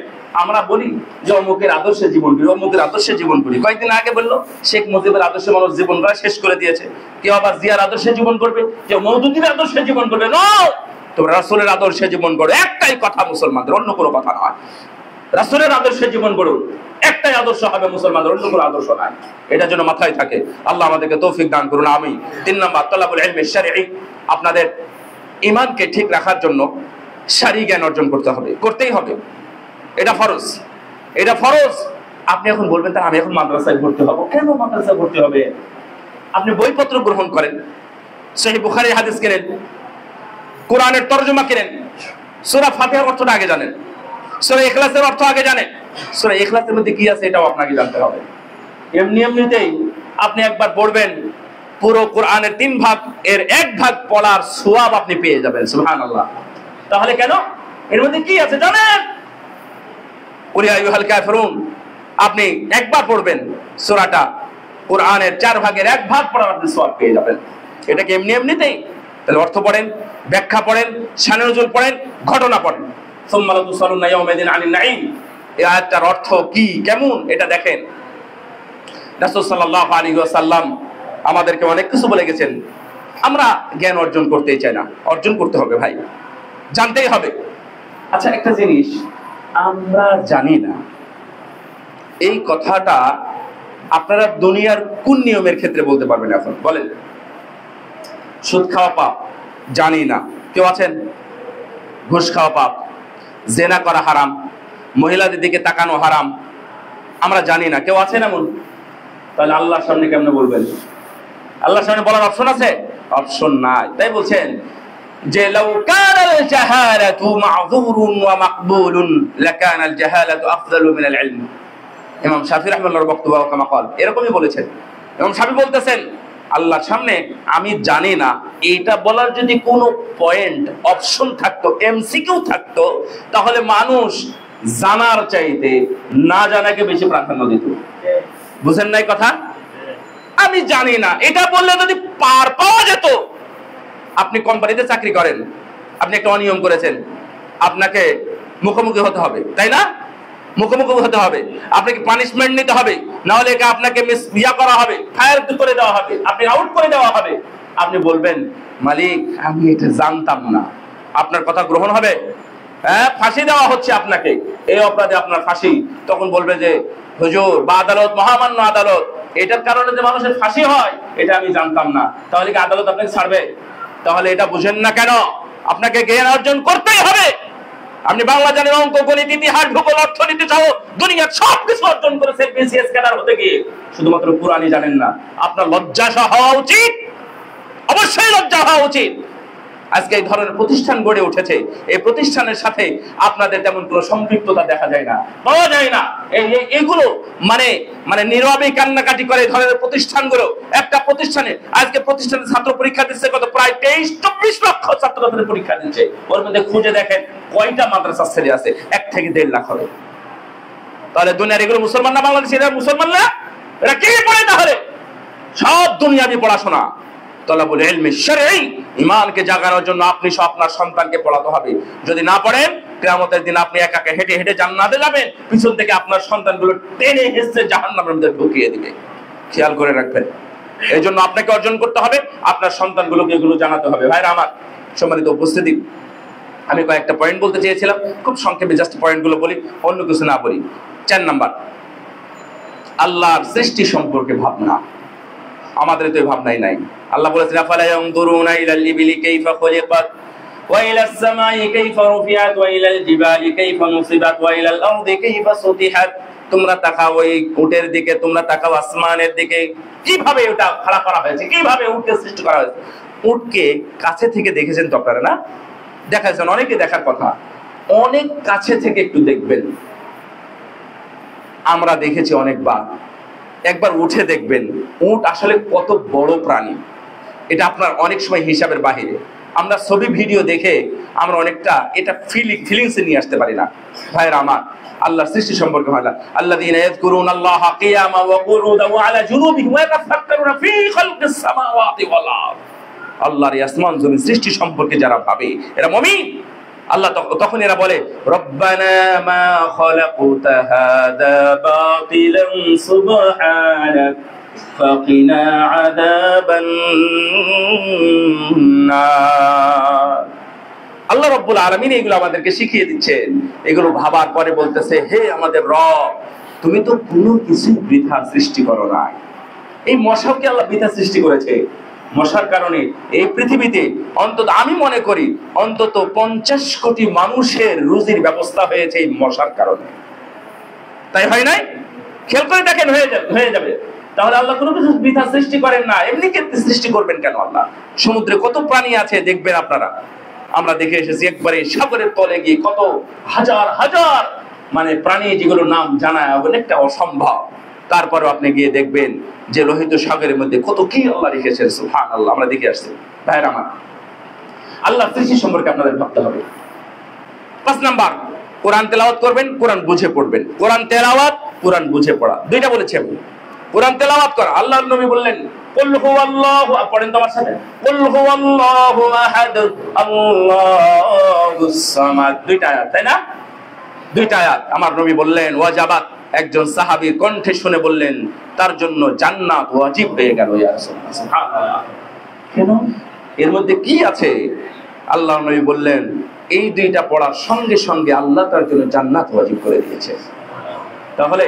আমরা বলি যে অমুকের আদর্শে জীবন করি, অমুকের আদর্শে জীবন করি। কয়েকদিন আগে বললো শেখ মুজিবের আদর্শে মানুষ জীবন করা শেষ করে দিয়েছে। কেউ আবার জিয়ার আদর্শে জীবন করবে, কেউ মওদুদীর আদর্শে জীবন করবে। নো, তোমরা রাসূলের আদর্শে জীবন করো। একটাই কথা মুসলমানদের, অন্য কোনো কথা নয়। রাসূলের আদর্শে জীবন গড়ুন। একটাই আদর্শ হবে মুসলমানদের, অন্য কোনো আদর্শ নাই। এটার জন্য মাথায় থাকে। আল্লাহ আমাদেরকে তৌফিক দান করুন, আমিন। 3 নাম্বার, তালাবুল ইলমি শারঈ। আপনাদের ঈমানকে ঠিক রাখার জন্য শারঈ জ্ঞান অর্জন করতে হবে, করতেই হবে। এটা ফরজ, এটা ফরজ। আপনি এখন বলবেন তাহলে আমি এখন মাদ্রাসায় ভর্তি হব। কেন মাদ্রাসায় ভর্তি হবে? আপনি বইপত্র গ্রহণ করেন, সহিহ বুখারীর হাদিস কেনেন, কোরআনের তরজমা কেনেন, সূরা ফাতিহার অর্থটা আগে জানেন, সূরা ইখলাসের অর্থ আগে জানেন, সূরা ইখলাসের মধ্যে কি আছে এটাও আপনাকে জানতে হবে। এমনিতেই আপনি একবার পড়বেন, পুরো কোরআনের 3 ভাগ এর 1 ভাগ পড়ার সওয়াব আপনি পেয়ে যাবেন। সুবহানাল্লাহ। তাহলে কেন? এর মধ্যে কি আছে জানেন? কুল ইয়া আইয়ুহাল কাফিরুন আপনি একবার পড়বেন সূরাটা, কোরআনের 4 ভাগের 1 ভাগ পড়ার আপনি সওয়াব পেয়ে যাবেন। এটা কি এমনিতেই? তাহলে অর্থ পড়েন, ব্যাখ্যা পড়েন, শানে নজুল পড়েন, ঘটনা পড়েন। সুম্মা লা তুসালুনা ইয়াওমাইদিন আনিন নাঈম, এই আয়াতটার অর্থ কি, কেমন, এটা দেখেন। রাসূল সাল্লাল্লাহু আলাইহি ওয়াসাল্লাম আমাদেরকে অনেক কিছু বলে গেছেন। আমরা জ্ঞান অর্জন করতেই চাই না, অর্জন করতে হবে ভাই, জানতেই হবে। আচ্ছা, একটা জিনিস আমরা জানি না, এই কথাটা আপনারা দুনিয়ার কোন নিয়মের ক্ষেত্রে বলতে পারবেন? এখন বলেন। সুদ খাওয়া পাপ, জানি না। কেউ আছেন? ঘুষ খাওয়া পাপ, জেনা করা হারাম, মহিলাদের দিকে তাকানো হারাম, আমরা জানি না। কেউ আছেন এমন? তাহলে আল্লাহর সামনে কেমনে বলবেন? আল্লাহর সামনে বলার অপশন আছে? অপশন নাই। তাই বলছেন যে লাউ কানাল জাহালাতু মা'যুরুন ওয়া মাকবুলুন লাকানাল জাহালাতু আফদালু মিনাল ইলম। ইমাম শাফিঈ রাহিমাহুল্লাহর বক্তব্য কামা قال, এরকমই বলেছেন। ইমাম শাফিঈ বলতেছেন আল্লাহর সামনে আমি জানি না, এইটা বলার যদি কোনো পয়েন্ট অপশন থাকতো, এমসিকিউ থাকতো, তাহলে মানুষ জানার চাইতে না জানাকে বেশি প্রাধান্য দিত। বুঝেন নাই কথা? আমি জানি না এটা বললে যদি পার পাওয়া যেত। আপনি কোম্পানিতে চাকরি করেন, আপনি একটা অনিয়ম করেছেন, আপনাকে মুখোমুখি হতে হবে, তাই না? মুখোমুখি হতে হবে, আপনাকে পানিশমেন্ট নিতে হবে, না হলে আপনাকে করা হবে, ফায়ার করে দেওয়া হবে, আপনি আউট করে দেওয়া হবে। আপনি বলবেন মালিক আমি এটা জানতাম না, আপনার কথা গ্রহণ হবে? হ্যাঁ, ফাঁসি দেওয়া হচ্ছে আপনাকে, এই অপরাধে আপনার ফাঁসি। তখন বলবে যে হুজুর বা আদালত, মহামান্য আদালত, এটার কারণে যে মানুষের ফাঁসি হয় এটা আমি জানতাম না। তাহলে কি আদালত আপনাকে ছাড়বে? তাহলে এটা বুঝেন না কেন? আপনাকে জ্ঞান অর্জন করতেই হবে। আপনি বাংলা জানেন, অঙ্ক, গণিত, ইতিহাস, ভূগোল, অর্থনীতি সহ দুনিয়ার সব কিছু অর্জন করেছেন বিসিএস ক্যাডার হতে গিয়ে, শুধুমাত্র কুরআনই জানেন না। আপনার লজ্জা হওয়া উচিত, অবশ্যই লজ্জা হওয়া উচিত। আজকে এই ধরনের প্রতিষ্ঠান গড়ে উঠেছে, এই প্রতিষ্ঠানের সাথে আপনাদের তেমন কোনো সম্পৃক্ততা দেখা যায় না, পাওয়া যায় না। এগুলো মানে নীরবে কান্নাকাটি করে এই ধরনের প্রতিষ্ঠানগুলো। একটা প্রতিষ্ঠানে আজকে প্রতিষ্ঠানে ছাত্র পরীক্ষা দিচ্ছে কত, প্রায় 23-24 লক্ষ ছাত্রদের পরীক্ষা দিচ্ছে। ওর মধ্যে খুঁজে দেখেন কয়টা মাদ্রাসা ছেলে আছে? 1 থেকে 1.5 লাখ হবে। তাহলে দুনিয়ার এগুলো মুসলমান না বাংলাদেশি? এরা মুসলমান না? এরা কি পড়ে? তাহলে সব দুনিয়াবি পড়াশোনা। তালাবুল ইলমি শারঈ, ঈমানকে জাগানোর জন্য আপনি আপনার সন্তানকে পড়াতে হবে। যদি না পড়েন, কিয়ামতের দিন আপনি একা একা হেঁটে হেঁটে জান্নাতে যাবেন, পিছন থেকে আপনার সন্তানগুলো টেনে হেসে জাহান্নামের মধ্যে ঢুকিয়ে দিবে। খেয়াল করে রাখবেন। এই জন্য আপনাকে অর্জন করতে হবে, আপনার সন্তানগুলোকে এগুলো জানাতে হবে। ভাইরা আমার, সম্মানিত উপস্থিতি, আমি কয়েকটা পয়েন্ট বলতে চেয়েছিলাম, খুব সংক্ষেপে জাস্ট পয়েন্টগুলো বলি, অন্য কিছু না বলি। 4 নাম্বার, আল্লাহর সৃষ্টি সম্পর্কে ভাবনা। আমাদের তো এই ভাবনাই নাই। আল্লাহ বলেছেন আফালা ইয়ানজুরুনা ইলাল ইবিলি কাইফা খুলিকাত ওয়া ইলাস সামাই কাইফা রুফিআত ওয়া ইলাল জিবালি কাইফা নুসিবাত ওয়া ইলাল আরদি কাইফা সুতিহাত। তোমরা তাকাও ওই উটের দিকে, তোমরা তাকাও আসমানের দিকে, কিভাবে ওটা খাড়া করা হয়েছে, কিভাবে উটকে সৃষ্টি করা হয়েছে। উটকে কাছে থেকে দেখেছেন তো আপনারা? না দেখাছেন, অনেকে দেখার কথা, অনেক কাছে থেকে একটু দেখবেন। আমরা দেখেছি অনেকবার, একবার উঠে দেখবেন উট আসলে কত বড় প্রাণী। এটা আপনার অনেক সময় হিসাবের বাহিরে। আমরা ছবি ভিডিও দেখে আমরা অনেকটা এটা ফিলিংসে নিয়ে আসতে পারি না। ভাইরা আমার, আল্লাহর সৃষ্টি সম্পর্কে ভালো, আল্লাযীনা ইয়াযকুরুনাল্লাহা কিয়ামা ওয়া কুরুদান ওয়া আলা জুনুবিহিম ওয়া ইয়াতাফাক্কারুনা ফী খালকিস সামাওয়াতি ওয়াল আরদ। আল্লাহর আসমান জমিন সৃষ্টি সম্পর্কে যারা ভাবে এরা মুমিন। আল্লাহ তখন এরা বলে রব্বানা মা খালাকতা হাদা বাতিলান সুবহানাক ফাকিনা আযাবান নার। আল্লাহ রাব্বুল আলামিন এগুলো আমাদেরকে শিখিয়ে দিচ্ছেন। এগুলো ভাবার পরে বলতেছে, হে আমাদের রব, তুমি তো কোনো কিছু বৃথা সৃষ্টি করো না। এই মশাকে আল্লাহ বৃথা সৃষ্টি করেছে। মশার কারণে এই পৃথিবীতে অন্তত আমি মনে করি অন্তত 50 কোটি মানুষের রুজির ব্যবস্থা হয়েছে এই মশার কারণে। তাই হয় নাই? খেয়াল করে দেখেন, হয়ে যাবে। তাহলে আল্লাহ কোনো কিছু বৃথা সৃষ্টি করেন না। এমনি ক্ষেত্রে সৃষ্টি করবেন কেন আল্লাহ? সমুদ্রে কত প্রাণী আছে দেখবেন আপনারা, আমরা দেখে এসেছি একবারে সাগরের তলে গিয়ে কত হাজার হাজার মানে প্রাণী, যেগুলো নাম জানা অনেকটা অসম্ভব। তারপরেও আপনি গিয়ে দেখবেন যে লোহিত সাগরের মধ্যে কত কি আল্লাহ রেখেছেন। সুবহানাল্লাহ, আমরা দেখে আসছি। ভাইরা আমার, আল্লাহ সৃষ্টি সম্পর্কে আপনাদের ভাবতে হবে। 5 নাম্বার, কোরআন তেলাওয়াত করবেন, কোরআন বুঝে পড়বেন। কোরআন তেলাওয়াত, কোরআন বুঝে পড়া, দুইটা বলেছি আমি। কোরআন তেলাওয়াত করা, আল্লাহর নবী বললেন কুল হুয়াল্লাহু, পড়েন তো আমার সাথে, কুল হুয়াল্লাহু আহাদ আল্লাহুস সামাদ, দুইটা আয়াত, তাই না? দুইটা আয়াত আমার নবী বললেন ওয়াজাবাত। একজন সাহাবীর কণ্ঠে শুনে বললেন তার জন্য জান্নাত ওয়াজিব হয়ে গেল। ইয়া রাসূলুল্লাহ, সুবহানাল্লাহ। কেন? এর মধ্যে কি আছে? আল্লাহর নবী বললেন এই দুইটা পড়ার সঙ্গে সঙ্গে আল্লাহ তার জন্য জান্নাত ওয়াজিব করে দিয়েছে। তাহলে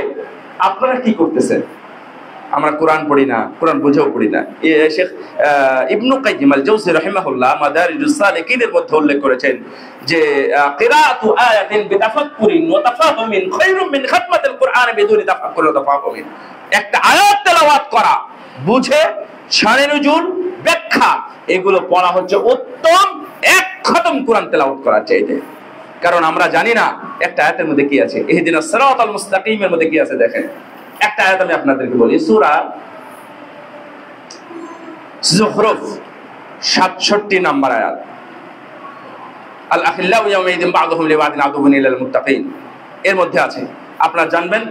আপনারা কি করতেছেন? আমরা কোরআন পড়ি না, কোরআন বুঝেও পড়ি না। শেখ ইবনু কাইয়িম আল জাওজি রাহিমাহুল্লাহ মাদারিজুস সালিকিনের মধ্যে উল্লেখ করেছেন যে কিরাআতু আয়াতিন বিতাফাক্কুরিন ওয়া তাফাহুমিন খায়রুম মিন খাতমাতিল কুরআন বিদুনি তাফাক্কুর ওয়া তাফাহুমিন। একটা আয়াত তেলাওয়াত করা, বুঝে শানে নুজুল, ব্যাখ্যা, এগুলো পড়া হচ্ছে উত্তম এক খতম কোরআন তেলাওয়াত করার চাইতে। কারণ আমরা জানি না একটা আয়াতের মধ্যে কি আছে। ইহদিনাস সিরাতাল মুস্তাকিমের মধ্যে কি আছে দেখেন। একটা আয়াত আমি আপনাদেরকে বলি, সূরা যুখরুফ 67 নম্বর আয়াত, আল আখিল্লাউ ইয়াউমাইযিন বা'দুহুম লিবা'দিন আদুউন ইলাল মুত্তাকিন। এর মধ্যে আছে, আপনারা জানবেন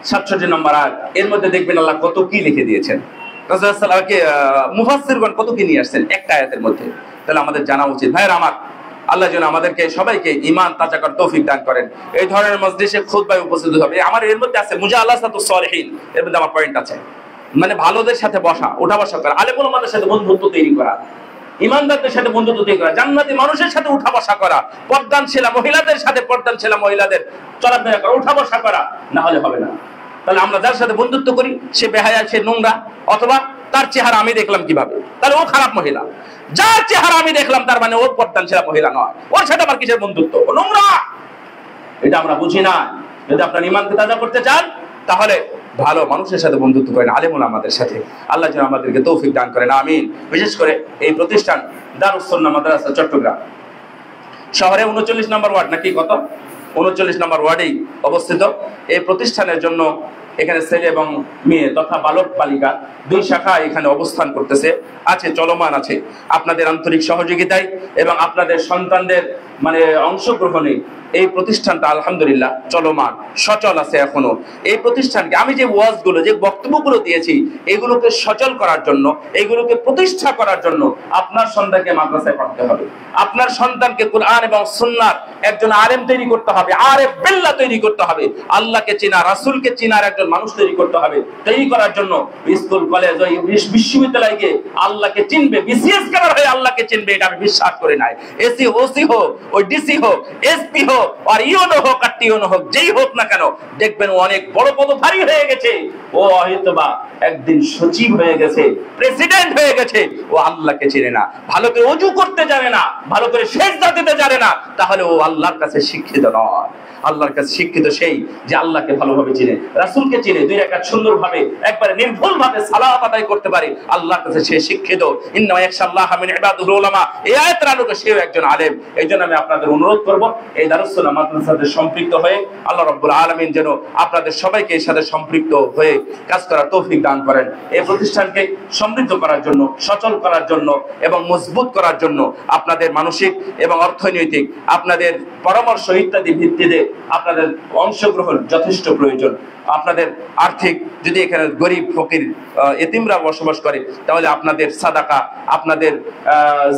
67 নম্বর আয়াত। এর মধ্যে দেখবেন আল্লাহ কত কি লিখে দিয়েছেন, রাসূলুল্লাহ সাল্লাল্লাহু আলাইহি ওয়াসাল্লামকে মুফাসসিরগণ কত কি নিয়ে আসছেন একটা আয়াতের মধ্যে। তাহলে আমাদের জানা উচিত। ভাইরা আমার, আল্লাহ যেন আমাদেরকে সবাইকে ঈমান তাজা করার তৌফিক দান করেন। এই ধরনের মজলিসে খুতবায় উপস্থিত হবে। আমার এর মধ্যে আছে মুজালাসাতুস সালিহিন, এর মধ্যে আমার পয়েন্ট আছে, মানে ভালোদের সাথে বসা, ওঠা বসা করা, আলেম ওলামাদের সাথে বন্ধুত্ব তৈরি করা, ইমানদারদের সাথে বন্ধুত্ব তৈরি করা, জান্নাতি মানুষের সাথে উঠা বসা করা, পর্দানশীলা মহিলাদের সাথে পর্দানশীলা মহিলাদের চলাফেরা করা, উঠা বসা করা, না হলে হবে না। তাহলে আমরা যার সাথে বন্ধুত্ব করি সে বেহায়া, সে নোংরা, অথবা তার চেহারা আমি দেখলাম কিভাবে, তাহলে ও খারাপ মহিলা। যার চেহারা আমি দেখলাম তার মানে ও পর্দানশীলা মহিলা নয়, ওর সাথে আমার কিসের বন্ধুত্ব, ও নোংরা। এটা আমরা বুঝি না। যদি আপনার ঈমানকে তাজা করতে চান তাহলে ভালো মানুষের সাথে বন্ধুত্ব করেন, আলেম ওলামাদের সাথে। আল্লাহ যেন আমাদেরকে তৌফিক দান করেন, আমিন। বিশেষ করে এই প্রতিষ্ঠান দারুস সুন্নাহ মাদ্রাসা চট্টগ্রাম শহরে 39 নম্বর ওয়ার্ড, নাকি কত, 39 নম্বর ওয়ার্ডেই অবস্থিত। এই প্রতিষ্ঠানের জন্য এখানে ছেলে এবং মেয়ে তথা বালক বালিকা 2 শাখা এখানে অবস্থান করতেছে, আছে, চলমান আছে। আপনাদের আন্তরিক সহযোগিতায় এবং আপনাদের সন্তানদের মানে অংশগ্রহণে এই প্রতিষ্ঠানটা আলহামদুলিল্লাহ চলমান, সচল আছে এখনো। এই প্রতিষ্ঠানকে আমি যে ওয়াজগুলো, যে বক্তব্যগুলো দিয়েছি, এগুলোকে সচল করার জন্য, এগুলোকে প্রতিষ্ঠা করার জন্য আপনার সন্তানকে মাদ্রাসায় পড়তে হবে, আপনার সন্তানকে কুরআন এবং সুন্নাহর একজন আলেম তৈরি করতে হবে, আরেফ বিল্লাহ তৈরি করতে হবে, আল্লাহকে চেনা, রাসূলকে চেনার একজন মানুষ তৈরি করতে হবে। তৈরি করার জন্য স্কুল, কলেজ, ওই বিশ্ববিদ্যালয়ে গিয়ে আল্লাহকে চিনবে, বিসিএস করার হয়ে আল্লাহকে চিনবে, এটা আমি বিশ্বাস করি নাই। এসি, ওসি হোক, ওই ডিসি হোক, এসপি হোক, আর ইওনো হোক আর টিওনো হোক, যেই হোক না কেন, দেখবেন অনেক বড় পদধারী হয়ে গেছে, ও হয়তোবা একদিন সচিব হয়ে গেছে, প্রেসিডেন্ট হয়ে গেছে, ও আল্লাহকে চেনে না, ভালো করে ওযু করতে জানে না, ভালো করে সিজদা দিতে জানে না, তাহলে ও আল্লাহর কাছে শিক্ষিত নয়। আল্লাহর কাছে শিক্ষিত সেই যে আল্লাহকে ভালোভাবে চিনে, রাসূলকে চিনে, 2 রাকাত সুন্দরভাবে একবারে নির্ভুলভাবে সালাত আদায় করতে পারে, আল্লাহর কাছে সে শিক্ষিত। ইন্নামা ইয়াখশাল্লাহ মিন ইবাদিল উলামা, এই আয়াতের আলোকে সেও একজন আলেম। এইজন্য আমি আপনাদের অনুরোধ করব, এই দারুস সুন্নাহ মাদ্রাসার সাথে সম্পৃক্ত হয়ে আল্লাহ রাব্বুল আলামিন যেন আপনাদের সবাইকে এর সাথে সম্পৃক্ত হয়ে কাজ করার তৌফিক দান করেন। এই প্রতিষ্ঠানকে সমৃদ্ধ করার জন্য, সচল করার জন্য এবং মজবুত করার জন্য আপনাদের মানসিক এবং অর্থনৈতিক, আপনাদের পরামর্শ ইত্যাদি ভিত্তিতে আপনাদের অংশগ্রহণ যথেষ্ট প্রয়োজন। আপনাদের আর্থিক, যদি এখানে গরিব ফকির এতিমরা বসবাস করে, তাহলে আপনাদের সাদাকা, আপনাদের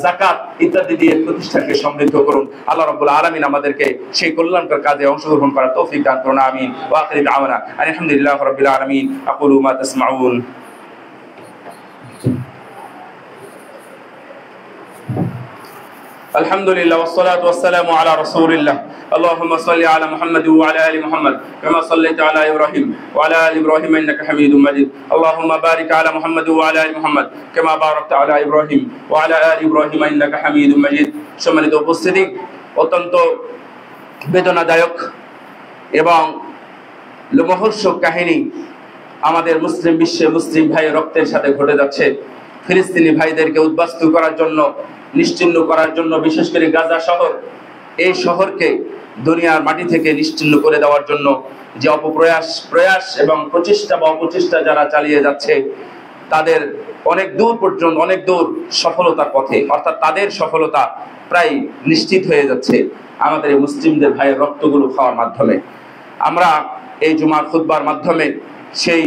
যাকাত ইত্যাদি দিয়ে প্রতিষ্ঠানকে সমৃদ্ধ করুন। আল্লাহ রাব্বুল আলামিন আমাদেরকে সেই কল্যাণকর কাজে অংশগ্রহণ করার তৌফিক দান করুন, আমিন। ওয়া আখিরু দাওয়ানা আলহামদুলিল্লাহি রাব্বিল আলামিন। আকুলু মা তাসমাউন। আলহামদুলিল্লাহ ওয়াসসালাতু ওয়াসসালামু আলা রাসূলিল্লাহ আল্লাহুম্মা সাল্লি আলা মুহাম্মাদ ওয়া আলা আলি মুহাম্মাদ কামা সাল্লাইতা আলা ইব্রাহিম ওয়া আলা আলি ইব্রাহিম ইন্নাকা হামিদুম মাজিদ আল্লাহুম্মা বারিক আলা মুহাম্মাদ ওয়া আলা আলি মুহাম্মাদ কামা বারাকতা আলা ইব্রাহিম ওয়া আলা আলি ইব্রাহিম ইন্নাকা হামিদুম মাজিদ। সম্মানিত উপস্থিতি, অত্যন্ত বেদনাদায়ক এবং লোমহর্ষক কাহিনী আমাদের মুসলিম বিশ্বে মুসলিম ভাইয়ের রক্তের সাথে ঘটে যাচ্ছে। ফিলিস্তিনি ভাইদেরকে উদ্বাস্তু করার জন্য, নিশ্চিহ্ন করার জন্য, বিশেষ করে গাজা শহর, এই শহরকে দুনিয়ার মাটি থেকে নিশ্চিহ্ন করে দেওয়ার জন্য যে প্রয়াস এবং প্রচেষ্টা বা অপচেষ্টা যারা চালিয়ে যাচ্ছে, তাদের অনেক দূর পর্যন্ত, অনেক দূর সফলতার পথে, অর্থাৎ তাদের সফলতা প্রায় নিশ্চিত হয়ে যাচ্ছে আমাদের এই মুসলিমদের ভাইয়ের রক্তগুলো খাওয়ার মাধ্যমে। আমরা এই জুমার খুতবার মাধ্যমে সেই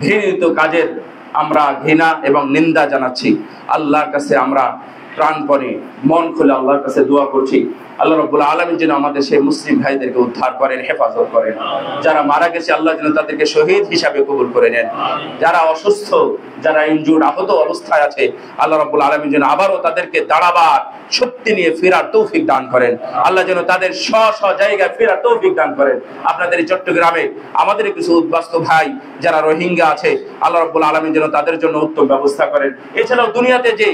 ঘৃণিত কাজের আমরা ঘৃণা এবং নিন্দা জানাচ্ছি। আল্লাহর কাছে আমরা প্রাণপণে মন খুলে আল্লাহর কাছে দোয়া করছি, আল্লাহ রাব্বুল আলামিন যেন আমাদের সেই মুসলিম ভাইদেরকে উদ্ধার করেন, হেফাজত করেন। যারা মারা গেছে আল্লাহ যেন তাদেরকে শহীদ হিসাবে কবুল করে নেন। যারা অসুস্থ, যারা ইনজুর্ড, আহত অবস্থায় আছে, আল্লাহ রাব্বুল আলামিন যেন আবারও তাদেরকে দাঁড়াবার শক্তি নিয়ে ফেরার তৌফিক দান করেন। আল্লাহ যেন তাদের স্ব জায়গায় ফেরার তৌফিক দান করেন। আপনাদের এই চট্টগ্রামে আমাদের কিছু উদ্বাস্তু ভাই যারা রোহিঙ্গা আছে, আল্লাহ রাব্বুল আলামিন যেন তাদের জন্য উত্তম ব্যবস্থা করেন। এছাড়াও দুনিয়াতে যে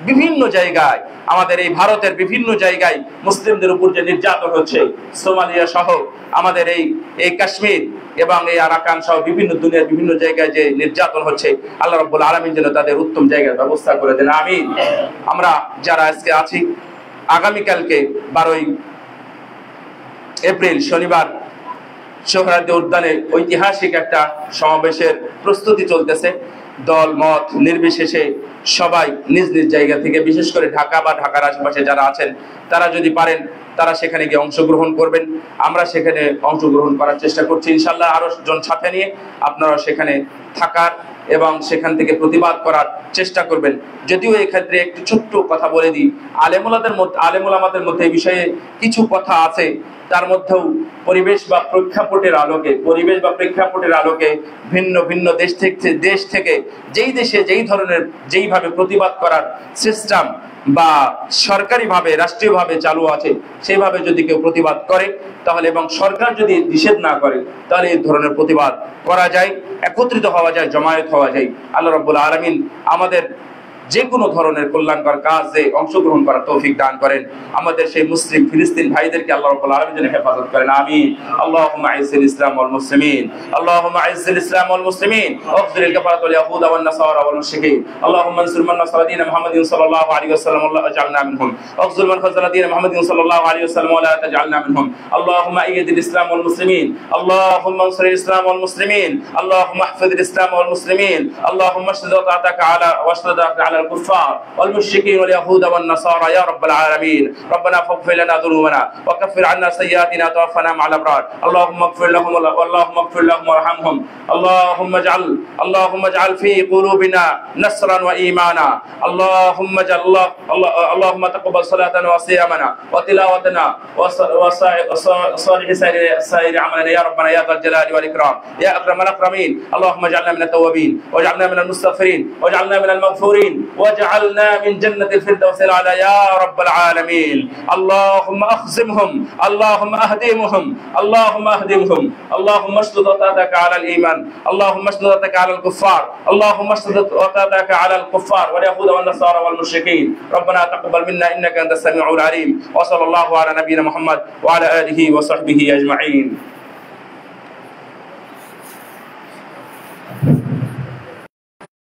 বিভিন্ন জায়গায়, আমাদের এই ভারতের বিভিন্ন জায়গায় মুসলিমদের উপর যে নির্যাতন হচ্ছে, সোমালিয়া সহ আমাদের এই কাশ্মীর এবং এই আরাকান সহ বিভিন্ন দুনিয়ার বিভিন্ন জায়গায় যে নির্যাতন হচ্ছে, আল্লাহ রাব্বুল আলামিন যেন তাদের উত্তম জায়গার ব্যবস্থা করে দেন, আমিন। আমরা যারা আজকে আছি, আগামীকালকে 12 এপ্রিল শনিবার সোহরাওয়ার্দী উদ্যানে ঐতিহাসিক একটা সমাবেশের প্রস্তুতি চলতেছে। দল মত নির্বিশেষে সবাই নিজ নিজ জায়গা থেকে, বিশেষ করে ঢাকা বা ঢাকার আশেপাশে যারা আছেন, তারা যদি পারেন তারা সেখানে গিয়ে অংশগ্রহণ করবেন। আমরা সেখানে অংশগ্রহণ করার চেষ্টা করছি ইনশাআল্লাহ। আরো জন সাথে নিয়ে আপনারা সেখানে থাকার এবং সেখান থেকে প্রতিবাদ করার চেষ্টা করবেন। যদিও এই ক্ষেত্রে একটু ছোট্ট কথা বলে দিই, আলেমুলামাদের মধ্যে এই বিষয়ে কিছু কথা আছে, তার মধ্যেও পরিবেশ বা প্রেক্ষাপটের আলোকে ভিন্ন ভিন্ন দেশ থেকে যেই দেশে যেই ধরনের যেইভাবে প্রতিবাদ করার সিস্টেম বা সরকারিভাবে রাষ্ট্রীয়ভাবে চালু আছে, সেইভাবে যদি কেউ প্রতিবাদ করে তাহলে, এবং সরকার যদি নিষেধ না করে, তাহলে এই ধরনের প্রতিবাদ করা যায়, একত্রিত হওয়া যায়, জমায়েত হওয়া যায়। আল্লাহ রাব্বুল আলামিন আমাদের যে কোনো ধরনের কল্যাণকর কাজে অংশগ্রহণ করার তৌফিক দান করেন। আমাদের সেই মুসলিম ফিলিস্তিন ভাইদেরকে আল্লাহ রাব্বুল আলামিন যেন হেফাজত করেন, আমিন। আল্লাহুম্মা আইজ্জিল ইসলাম ওয়াল মুসলিমিন, আল্লাহুম্মা আইজ্জিল ইসলাম ওয়াল মুসলিমিন, ওয়াগফিরিল কাফারাত ওয়াল ইয়াহুদ ওয়ান নাসারা ওয়াল মুশরিকিন, আল্লাহুম্মা আনসুর মান নাসারা দীন মুহাম্মাদিন সাল্লাল্লাহু আলাইহি ওয়াসাল্লাম ওয়া লা তাজআলনা মিনহুম, ওয়াগফির মান খাযালা দীন মুহাম্মাদিন সাল্লাল্লাহু আলাইহি ওয়াসাল্লাম ওয়া লা তাজআলনা মিনহুম, আল্লাহুম্মা আইয়িদিল ইসলাম ওয়াল মুসলিমিন, আল্লাহুম্মা আনসুরিল ইসলাম ওয়াল মুসলিমিন, আল্লাহুম্মা ইহফিজিল ইসলাম ওয়াল মুসলিমিন, আল্লাহুম্মা আশহিদ তাআতাকা আলাল কুফফার والمشركين واليهود والنصارى يا رب العالمين. ربنا فاغفر لنا ذنوبنا وكفر عنا سيئاتنا وتوفنا مع الابرار. اللهم اغفر لهم وارحمهم. اللهم اجعل في قلوبنا نصرا وايمانا. اللهم تقبل صلاتنا وصيامنا وتلاوتنا وصالح سائر عملنا يا ربنا يا ذا الجلال والاكرام يا اكرم الاكرمين. اللهم اجعلنا من التوابين واجعلنا من المستغفرين واجعلنا من المغفورين واجعلنا من جنة الفردوس الأعلى يا رب العالمين. اللهم أخزمهم، اللهم أهدمهم، اللهم اشدد وطأتك على الإيمان، اللهم اشدد وطأتك على الكفار، اللهم اشدد وطأتك على الكفار واليهود والنصارى والمشركين. ربنا تقبل منا إنك أنت السميع العليم. وصلى الله على نبينا محمد وعلى آله وصحبه أجمعين.